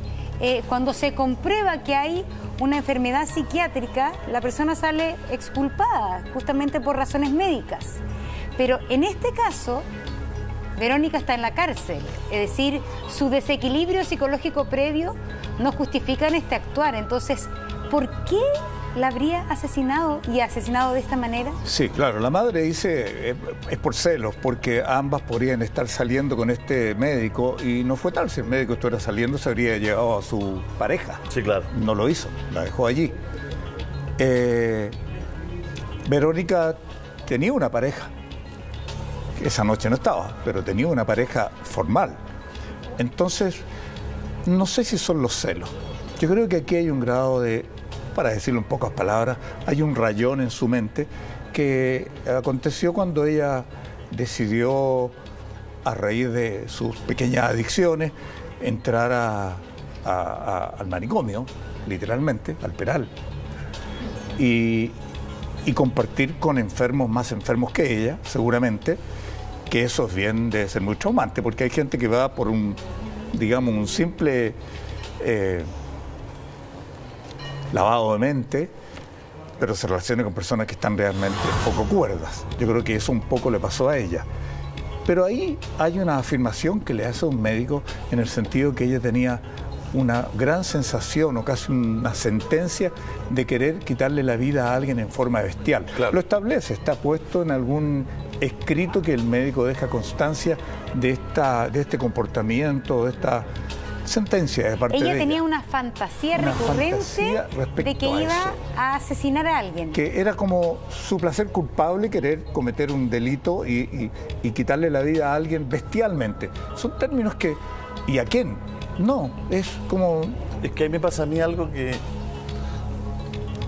cuando se comprueba que hay una enfermedad psiquiátrica, la persona sale exculpada, justamente por razones médicas. Pero en este caso, Verónica está en la cárcel, es decir, su desequilibrio psicológico previo no justifica en este actuar. Entonces, ¿por qué la habría asesinado y asesinado de esta manera? Sí, claro, la madre dice es por celos, porque ambas podrían estar saliendo con este médico y no fue tal. Si el médico estuviera saliendo, se habría llevado a su pareja. Sí, claro. No lo hizo, la dejó allí. Verónica tenía una pareja. Esa noche no estaba, pero tenía una pareja formal. Entonces, no sé si son los celos. Yo creo que aquí hay un grado de, para decirlo en pocas palabras, hay un rayón en su mente que aconteció cuando ella decidió, a raíz de sus pequeñas adicciones, entrar al manicomio, literalmente, al Peral, y compartir con enfermos más enfermos que ella, seguramente, que eso es bien, debe ser muy traumante, porque hay gente que va por un, digamos, un simple lavado de mente, pero se relacione con personas que están realmente poco cuerdas. Yo creo que eso un poco le pasó a ella. Pero ahí hay una afirmación que le hace a un médico en el sentido que ella tenía una gran sensación o casi una sentencia de querer quitarle la vida a alguien en forma bestial. Claro. Lo establece, está puesto en algún escrito que el médico deja constancia de este comportamiento, de esta sentencia de parte de ella. Ella tenía una fantasía recurrente de que iba a asesinar a alguien. Que era como su placer culpable querer cometer un delito y quitarle la vida a alguien bestialmente. Son términos que... ¿Y a quién? No, es como... Es que a mí me pasa a mí algo que...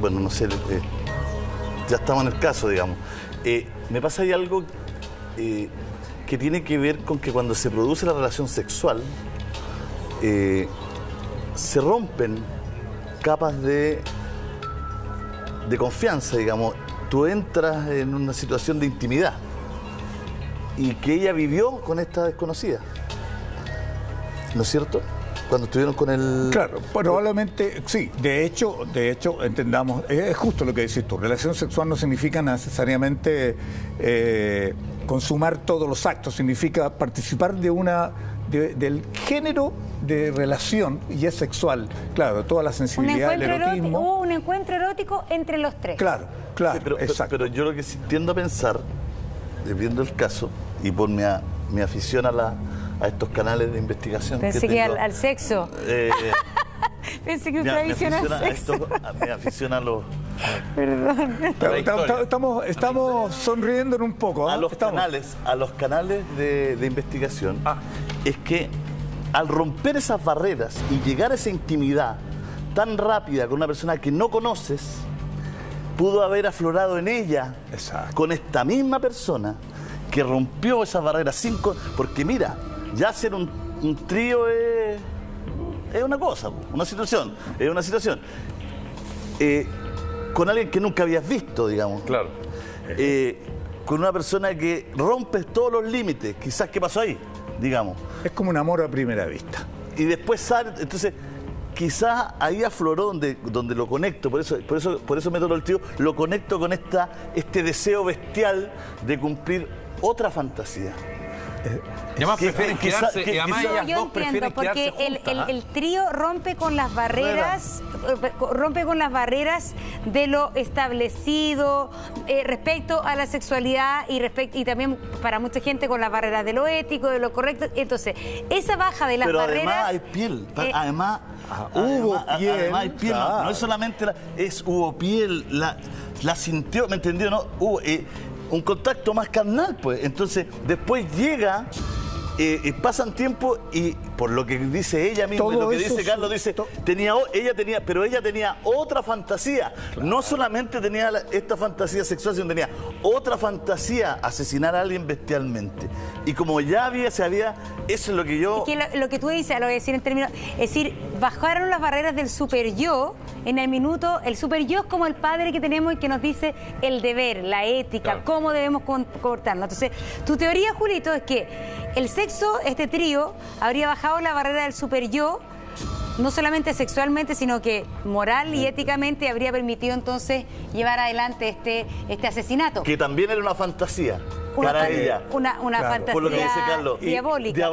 Bueno, no sé, ya estamos en el caso, digamos. Me pasa ahí algo que tiene que ver con que cuando se produce la relación sexual, se rompen capas de confianza, digamos. Tú entras en una situación de intimidad y que ella vivió con esta desconocida. ¿No es cierto? Cuando estuvieron con el... Claro, probablemente sí. De hecho, entendamos, es justo lo que decís tú. Relación sexual no significa necesariamente consumar todos los actos, significa participar del género de relación y es sexual. Claro, toda la sensibilidad del erotismo. Hubo un encuentro erótico entre los tres. Claro, sí, exacto. Pero yo lo que sí tiendo a pensar, viendo el caso y por mi afición a estos canales de investigación. Pensé que al sexo. Pensé que usted adiciona al sexo. Me aficiona a los... Perdón. Estamos sonriendo un poco. A los canales de investigación. Es que al romper esas barreras y llegar a esa intimidad tan rápida con una persona que no conoces, pudo haber aflorado en ella, con esta misma persona que rompió esas barreras porque mira, ya hacer un trío es una cosa, una situación, con alguien que nunca habías visto, digamos. Claro. Con una persona que rompes todos los límites, quizás, ¿qué pasó ahí? Digamos. Es como un amor a primera vista. Y después sale, entonces, quizás ahí afloró donde lo conecto, por eso me tocó el trío, lo conecto con este deseo bestial de cumplir otra fantasía. Y además prefieren quedarse, y además ellas dos prefieren porque el trío rompe con las barreras, de lo establecido respecto a la sexualidad y también para mucha gente con las barreras de lo ético, de lo correcto. Entonces, esa baja de las barreras... Pero además hay piel, además hay piel, no es solamente hubo piel, la sintió, ¿me entendió? ¿No? Hubo un contacto más carnal, pues. Entonces, después llega, pasan tiempo y por lo que dice ella misma, lo que dice Carlos, dice, ella tenía otra fantasía. Claro. No solamente tenía esta fantasía sexual, sino tenía otra fantasía, asesinar a alguien bestialmente. Y como ya eso es lo que yo... Es que lo que tú dices, lo voy a decir en términos... Es decir, bajaron las barreras del super yo en el minuto. El super yo es como el padre que tenemos y que nos dice el deber, la ética, claro, cómo debemos comportarnos. Entonces, tu teoría, Julito, es que el sexo, este trío, habría bajado la barrera del super yo, no solamente sexualmente, sino que moral y éticamente habría permitido entonces llevar adelante este asesinato. Que también era una fantasía. Para ella. Una fantasía por lo que dice Carlos. Diabólica,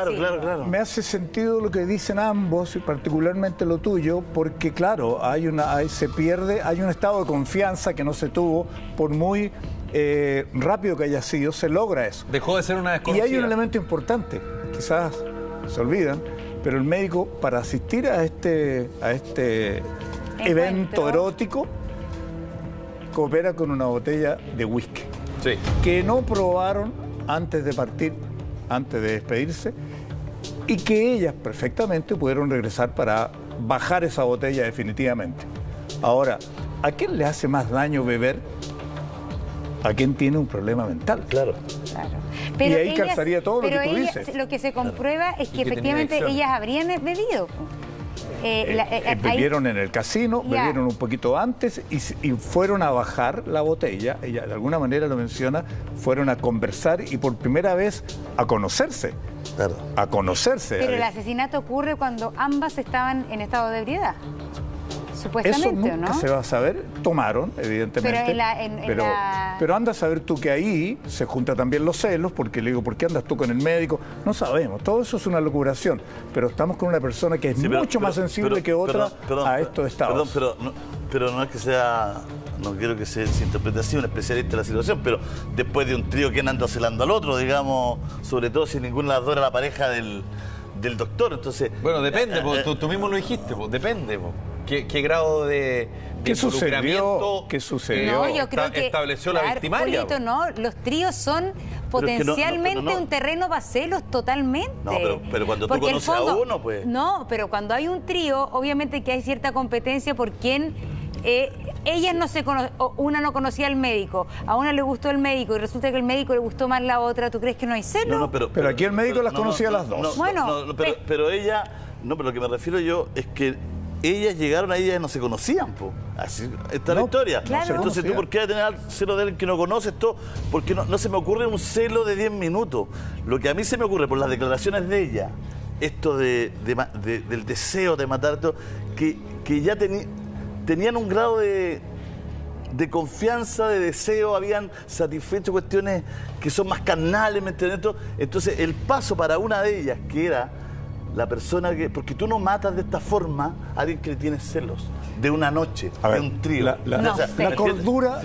claro. Me hace sentido lo que dicen ambos, y particularmente lo tuyo, porque claro, hay un estado de confianza que no se tuvo, por muy rápido que haya sido, se logra eso. Dejó de ser una desconocida. Y hay un elemento importante, quizás se olvidan, pero el médico, para asistir a este evento erótico, coopera con una botella de whisky. Sí. Que no probaron antes de partir, antes de despedirse, y que ellas perfectamente pudieron regresar para bajar esa botella definitivamente. Ahora, ¿a quién le hace más daño beber? A quien tiene un problema mental. Claro. Pero y ahí calzaría todo lo que tú dices. Lo que se comprueba es que efectivamente ellas habrían bebido. Bebieron en el casino, bebieron un poquito antes y fueron a bajar la botella. Ella de alguna manera lo menciona, fueron a conversar y por primera vez a conocerse. Claro. A conocerse. Pero el asesinato ocurre cuando ambas estaban en estado de ebriedad. Supuestamente, eso nunca ¿no? se va a saber. Tomaron, evidentemente. Pero anda a saber tú que ahí se junta también los celos, porque le digo, ¿por qué andas tú con el médico? No sabemos, todo eso es una locuración. Pero estamos con una persona que es mucho más sensible que otra a estos estados. Pero no es que sea, no quiero que se interprete así, un especialista en la situación, pero después de un trío, ¿quién anda celando al otro? Digamos, sobre todo si ninguna de las dos era la pareja del doctor, entonces... Bueno, depende, tú mismo lo dijiste, depende. ¿Qué grado de involucramiento ¿Qué sucedió? No, yo creo que estableció la victimaria? Julito, no, los tríos son potencialmente un terreno para celos totalmente. No, pero cuando tú conoces a uno, pues... No, pero cuando hay un trío, obviamente que hay cierta competencia por quién... ellas no se conocen, una no conocía al médico, a una le gustó el médico y resulta que el médico le gustó más la otra. ¿Tú crees que no hay celos? Pero aquí el médico las conocía a las dos. Pero ella... No, pero lo que me refiero yo es que ellas llegaron a ellas y no se conocían, po. Así está la historia. Claro. Entonces, ¿tú por qué vas a tener celo de alguien que no conoces todo? Porque no se me ocurre un celo de 10 minutos. Lo que a mí se me ocurre por las declaraciones de ella, esto del deseo de matar, todo, que ya tenían un grado de confianza, de deseo, habían satisfecho cuestiones que son más carnales, ¿me entiendes? Entonces, el paso para una de ellas, que era la persona que... Porque tú no matas de esta forma a alguien que le tiene celos de una noche, de un trío. La cordura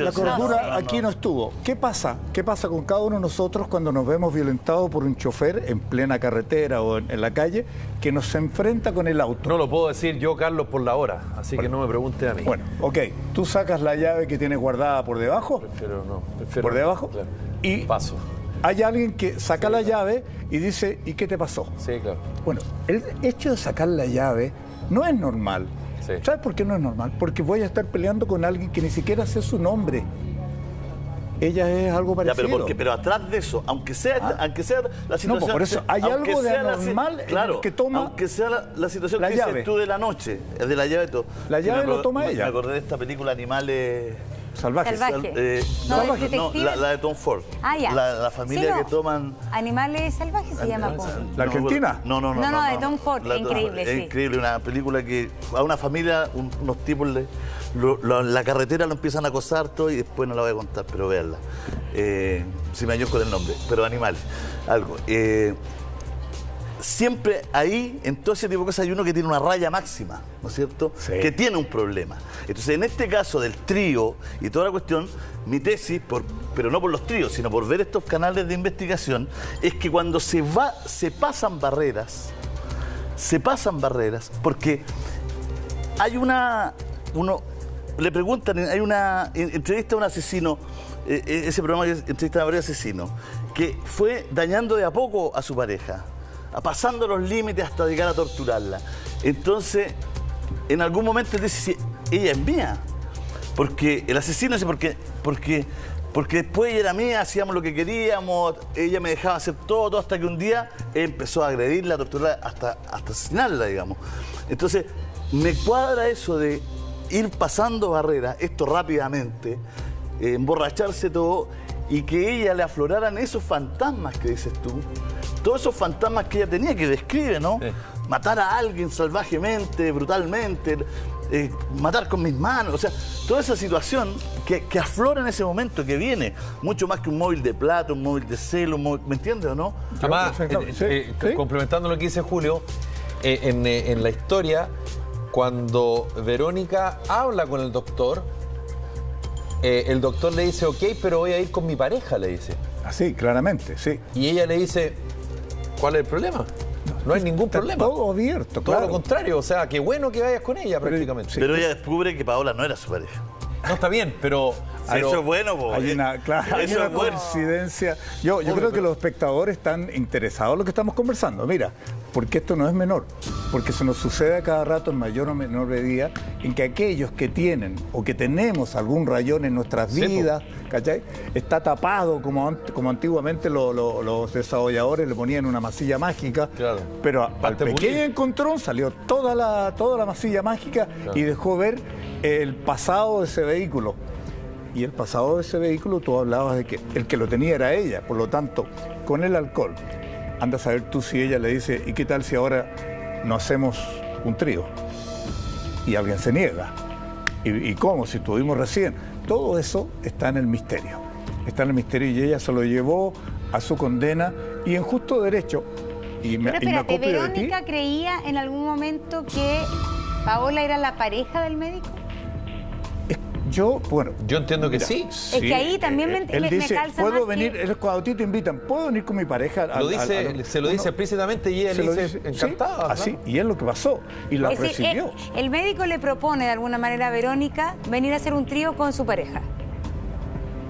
aquí no estuvo. ¿Qué pasa? ¿Qué pasa con cada uno de nosotros cuando nos vemos violentados por un chofer en plena carretera o en la calle que nos enfrenta con el auto? No lo puedo decir yo, Carlos, por la hora, así que no me pregunte a mí. Bueno, ok. ¿Tú sacas la llave que tienes guardada por debajo? Prefiero ¿Por debajo? Claro. Y paso. Hay alguien que saca la llave y dice, ¿y qué te pasó? Sí, claro. Bueno, el hecho de sacar la llave no es normal. Sí. ¿Sabes por qué no es normal? Porque voy a estar peleando con alguien que ni siquiera sé su nombre. Ella es algo parecido. Pero atrás de eso, aunque sea la situación... No, por eso hay algo de anormal en el que toma... Aunque sea la situación que llave. dices tú de la noche, de la llave y todo. La llave lo toma ella. Me acordé de esta película Animales... Salvajes. La de Tom Ford. Ah, ya. La familia que toman... Animales salvajes se llama. ¿La Argentina? No, de Tom Ford. Increíble, Es increíble, una película que a una familia, unos tipos la carretera lo empiezan a acosar todo y después no la voy a contar, pero véanla. Si me año con el nombre, pero Animales. Algo. Siempre ahí, en todo ese tipo de cosas, hay uno que tiene una raya máxima, ¿no es cierto? Sí. Que tiene un problema. Entonces, en este caso del trío y toda la cuestión, mi tesis, pero no por los tríos, sino por ver estos canales de investigación, es que cuando se pasan barreras, porque hay le preguntan, hay una entrevista a un asesino, ese programa que entrevista a varios asesinos, que fue dañando de a poco a su pareja, pasando los límites hasta llegar a torturarla. Entonces, en algún momento dice, ella es mía. Porque el asesino dice, porque después ella era mía, hacíamos lo que queríamos, ella me dejaba hacer todo hasta que un día empezó a agredirla, a torturarla, hasta asesinarla, digamos. Entonces, me cuadra eso de ir pasando barreras, esto rápidamente, emborracharse todo, y que ella le afloraran esos fantasmas que dices tú, todos esos fantasmas que ella tenía, que describe, ¿no? Sí. Matar a alguien salvajemente, brutalmente, matar con mis manos, o sea, toda esa situación que aflora en ese momento, que viene, mucho más que un móvil de plata, un móvil de celo, ¿me entiendes o no? Además, complementando lo que dice Julio, en la historia, cuando Verónica habla con el doctor le dice, ok, pero voy a ir con mi pareja, le dice. Así, claramente, sí. Y ella le dice, ¿cuál es el problema? No hay ningún problema. Todo abierto, todo lo contrario, o sea, qué bueno que vayas con ella prácticamente. Pero ella descubre que Paola no era su pareja. No, está bien, pero eso es bueno, po. Hay una coincidencia. Yo creo que los espectadores están interesados en lo que estamos conversando. Mira, porque esto no es menor. Porque se nos sucede a cada rato en mayor o menor medida en que aquellos que tienen o que tenemos algún rayón en nuestras vidas, ¿cachai? Está tapado como antiguamente los desarrolladores le ponían una masilla mágica. Claro. Pero al pequeño encontrón salió toda la masilla mágica, claro, y dejó ver el pasado de ese vehículo. Y el pasado de ese vehículo, tú hablabas de que el que lo tenía era ella. Por lo tanto, con el alcohol, anda a saber tú si ella le dice, ¿y qué tal si ahora no hacemos un trío? Y alguien se niega. ¿Y cómo? Si estuvimos recién. Todo eso está en el misterio. Está en el misterio y ella se lo llevó a su condena y en justo derecho. Pero espérate, ¿Verónica creía en algún momento que Paola era la pareja del médico? Yo entiendo que sí. Es que ahí también él dice, me calza ¿puedo más venir? que... Cuando a ti te invitan, ¿puedo venir con mi pareja? Se lo dice explícitamente y ella le dice encantada. Sí, así, y es lo que pasó, y la recibió. El médico le propone de alguna manera a Verónica venir a hacer un trío con su pareja.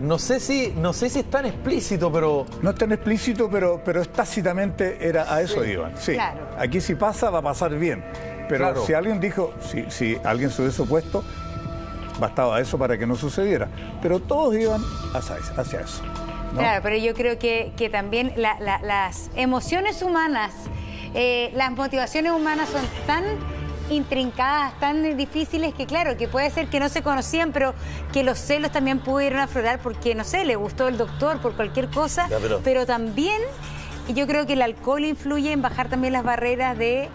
No sé si es tan explícito, pero... No es tan explícito, pero tácitamente a eso iban. Sí. Claro. Aquí si pasa, va a pasar bien. Pero claro. Si alguien dijo, si alguien se hubiese opuesto, bastaba eso para que no sucediera. Pero todos iban hacia eso, ¿no? Claro, pero yo creo que también las emociones humanas, las motivaciones humanas son tan intrincadas, tan difíciles que claro, que puede ser que no se conocían, pero que los celos también pudieron aflorar porque, no sé, le gustó el doctor por cualquier cosa, pero también... Y yo creo que el alcohol influye en bajar también las barreras de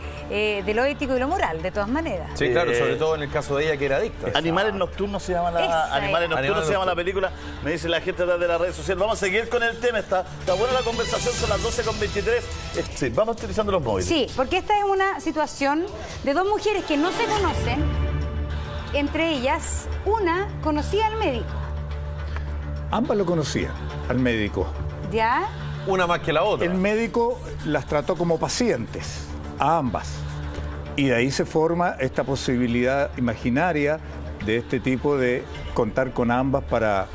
lo ético y lo moral, de todas maneras. Sí, claro, sobre todo en el caso de ella que era adicta. Animales Nocturnos se llama la película. Me dice la gente de las redes sociales. Vamos a seguir con el tema. Está buena la conversación, son las 12:23. Sí, vamos utilizando los móviles. Sí, porque esta es una situación de dos mujeres que no se conocen. Entre ellas, una conocía al médico. Ambas lo conocían, al médico. ¿Ya? Una más que la otra. El médico las trató como pacientes, a ambas. Y de ahí se forma esta posibilidad imaginaria de este tipo de contar con ambas para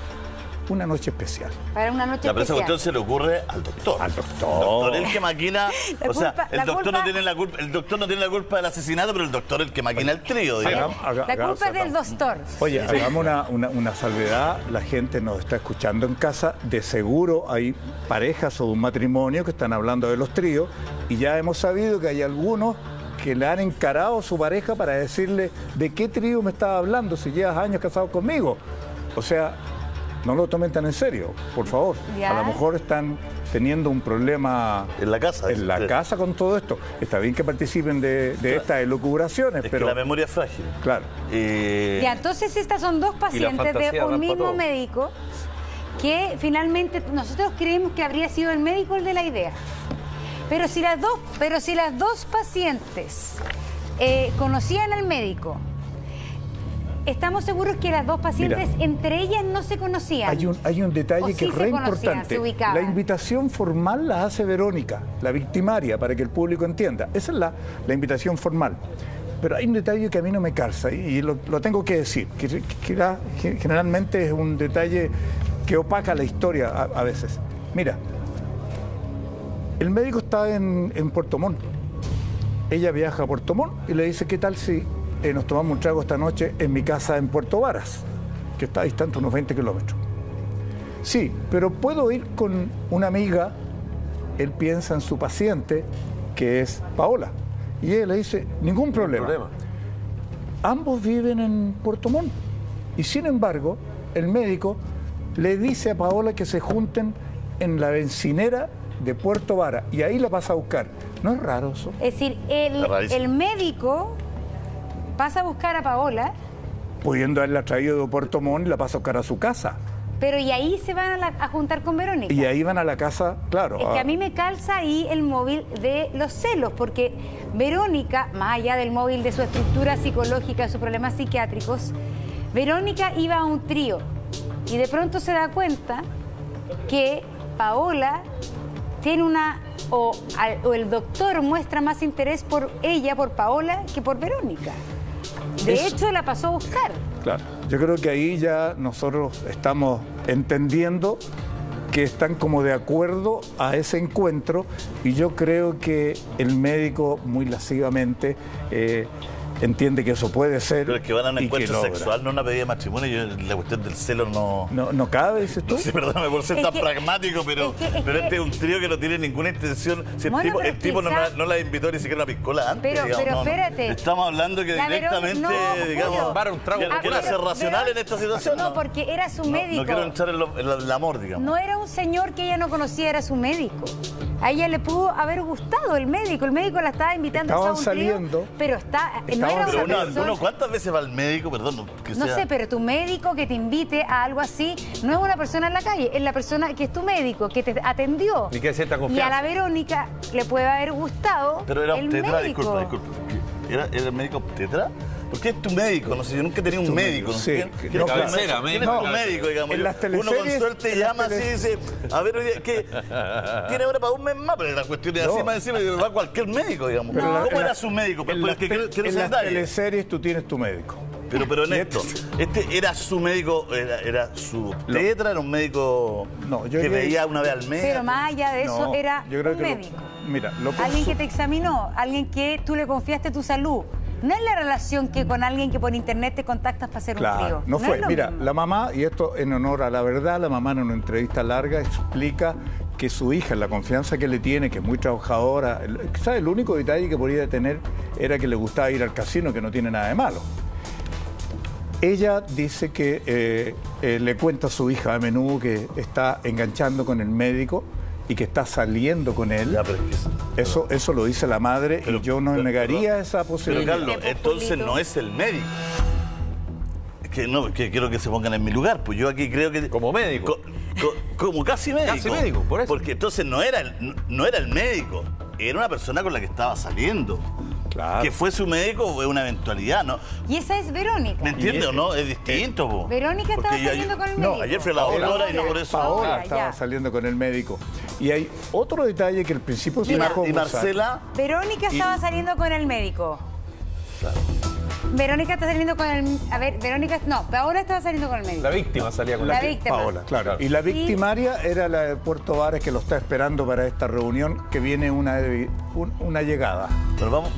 una noche especial. Para una noche especial. Pero esa cuestión se le ocurre al doctor. Al doctor. El doctor es el que maquina. O sea, el doctor no tiene la culpa. El doctor no tiene la culpa del asesinato, pero el doctor es el que maquina el trío. La culpa es del doctor. Oye, hagamos una salvedad. La gente nos está escuchando en casa. De seguro hay parejas o un matrimonio que están hablando de los tríos. Y ya hemos sabido que hay algunos que le han encarado a su pareja para decirle de qué trío me estaba hablando si llevas años casado conmigo. O sea, no lo tomen tan en serio, por favor. ¿Ya? A lo mejor están teniendo un problema en la casa. En la casa con todo esto. Está bien que participen de estas elucubraciones, pero... que la memoria es frágil. Claro. Ya, entonces estas son dos pacientes de un mismo médico que finalmente nosotros creemos que habría sido el médico el de la idea. Pero si las dos pacientes conocían al médico, estamos seguros que las dos pacientes entre ellas no se conocían. Hay un detalle que es re importante. La invitación formal la hace Verónica, la victimaria, para que el público entienda. Esa es la invitación formal. Pero hay un detalle que a mí no me calza y lo tengo que decir, que generalmente es un detalle que opaca la historia a veces. Mira, el médico está en Puerto Montt. Ella viaja a Puerto Montt y le dice, ¿qué tal si nos tomamos un trago esta noche en mi casa en Puerto Varas, que está distante unos 20 kilómetros? Sí, pero puedo ir con una amiga. Él piensa en su paciente, que es Paola. Y ella le dice, ningún problema. Ambos viven en Puerto Montt. Y sin embargo, el médico le dice a Paola que se junten en la bencinera de Puerto Vara. Y ahí la pasa a buscar. ¿No es raro eso? Es decir, el médico pasa a buscar a Paola. Pudiendo haberla traído de Puerto Montt y la pasa a buscar a su casa. Pero y ahí se van a juntar con Verónica. Y ahí van a la casa, claro. Es que a mí me calza ahí el móvil de los celos, porque Verónica, más allá del móvil de su estructura psicológica, de sus problemas psiquiátricos, Verónica iba a un trío y de pronto se da cuenta que Paola tiene o el doctor muestra más interés por ella, por Paola, que por Verónica. De hecho, la pasó a buscar. Claro, yo creo que ahí ya nosotros estamos entendiendo que están como de acuerdo a ese encuentro y yo creo que el médico muy lascivamente entiende que eso puede ser. Pero es que van a un encuentro sexual, no una pedida de matrimonio. La cuestión del celo no cabe, dices tú. Sí, perdóname por ser tan pragmático, pero este es un trío que no tiene ninguna intención. Si el tipo no la invitó ni siquiera a una piscola antes. Pero espérate. Estamos hablando que directamente, digamos, quiere ser racional en esta situación. No, porque era su médico. No quiero entrar en el amor, digamos. No era un señor que ella no conocía, era su médico. A ella le pudo haber gustado el médico. El médico la estaba invitando a un trío, pero no era Pero una persona... uno, ¿cuántas veces va al médico? Perdón, que No sea... sé, pero tu médico que te invite a algo así no es una persona en la calle, es la persona que es tu médico, que te atendió. Y que hay cierta Y confianza. a la Verónica le puede haber gustado Pero era el obstetra, médico. disculpa. ¿Era el médico obstetra? ¿Por qué es tu médico? No sé, yo nunca he tenido un médico. No sé. Sí, ¿Quién es tu médico, digamos? En las Uno con teleseries- suerte llama así y dice, a ver, hoy día, ¿qué? Tiene hora para un mes más, pero la cuestión es así más encima y va a cualquier médico, digamos. Pero ¿Cómo era su médico? En las teleseries tú tienes tu médico. Pero Néstor, ¿este era su médico, era su obstetra, era un médico que veía una vez al mes? Pero más allá de eso, era un médico. Mira, Alguien que te examinó, alguien que tú le confiaste tu salud. No es la relación que con alguien que por internet te contactas para hacer un trío. Claro, no fue. Es lo Mira, mismo. la mamá, y esto en honor a la verdad, la mamá en una entrevista larga explica que su hija, la confianza que le tiene, que es muy trabajadora, ¿sabes? El único detalle que podía tener era que le gustaba ir al casino, que no tiene nada de malo. Ella dice que le cuenta a su hija a menudo que está enganchando con el médico y que está saliendo con él. Eso lo dice la madre y yo no negaría esa posibilidad. Pero Carlos, entonces no es el médico. Es que no, que quiero que se pongan en mi lugar. Pues yo aquí creo que... Como médico. Como casi médico. Casi médico, por eso. Porque entonces no era el médico. Era una persona con la que estaba saliendo. Claro. Que fue su médico fue una eventualidad, ¿no? Y esa es Verónica. ¿Me entiendes o no? Es distinto, po. Verónica estaba Porque yo saliendo con el No, médico. ayer fue la doctora y no por eso. Paola estaba saliendo con el médico. Y hay otro detalle que al principio se dejó ¿Y gozar. Marcela? Verónica estaba saliendo con el médico. Verónica está saliendo con el... A ver, Verónica... No, Paola estaba saliendo con el médico. La víctima salía con la víctima. Paola, claro. Y la victimaria era la de Puerto Varas que lo está esperando para esta reunión, que viene una llegada. Pero vamos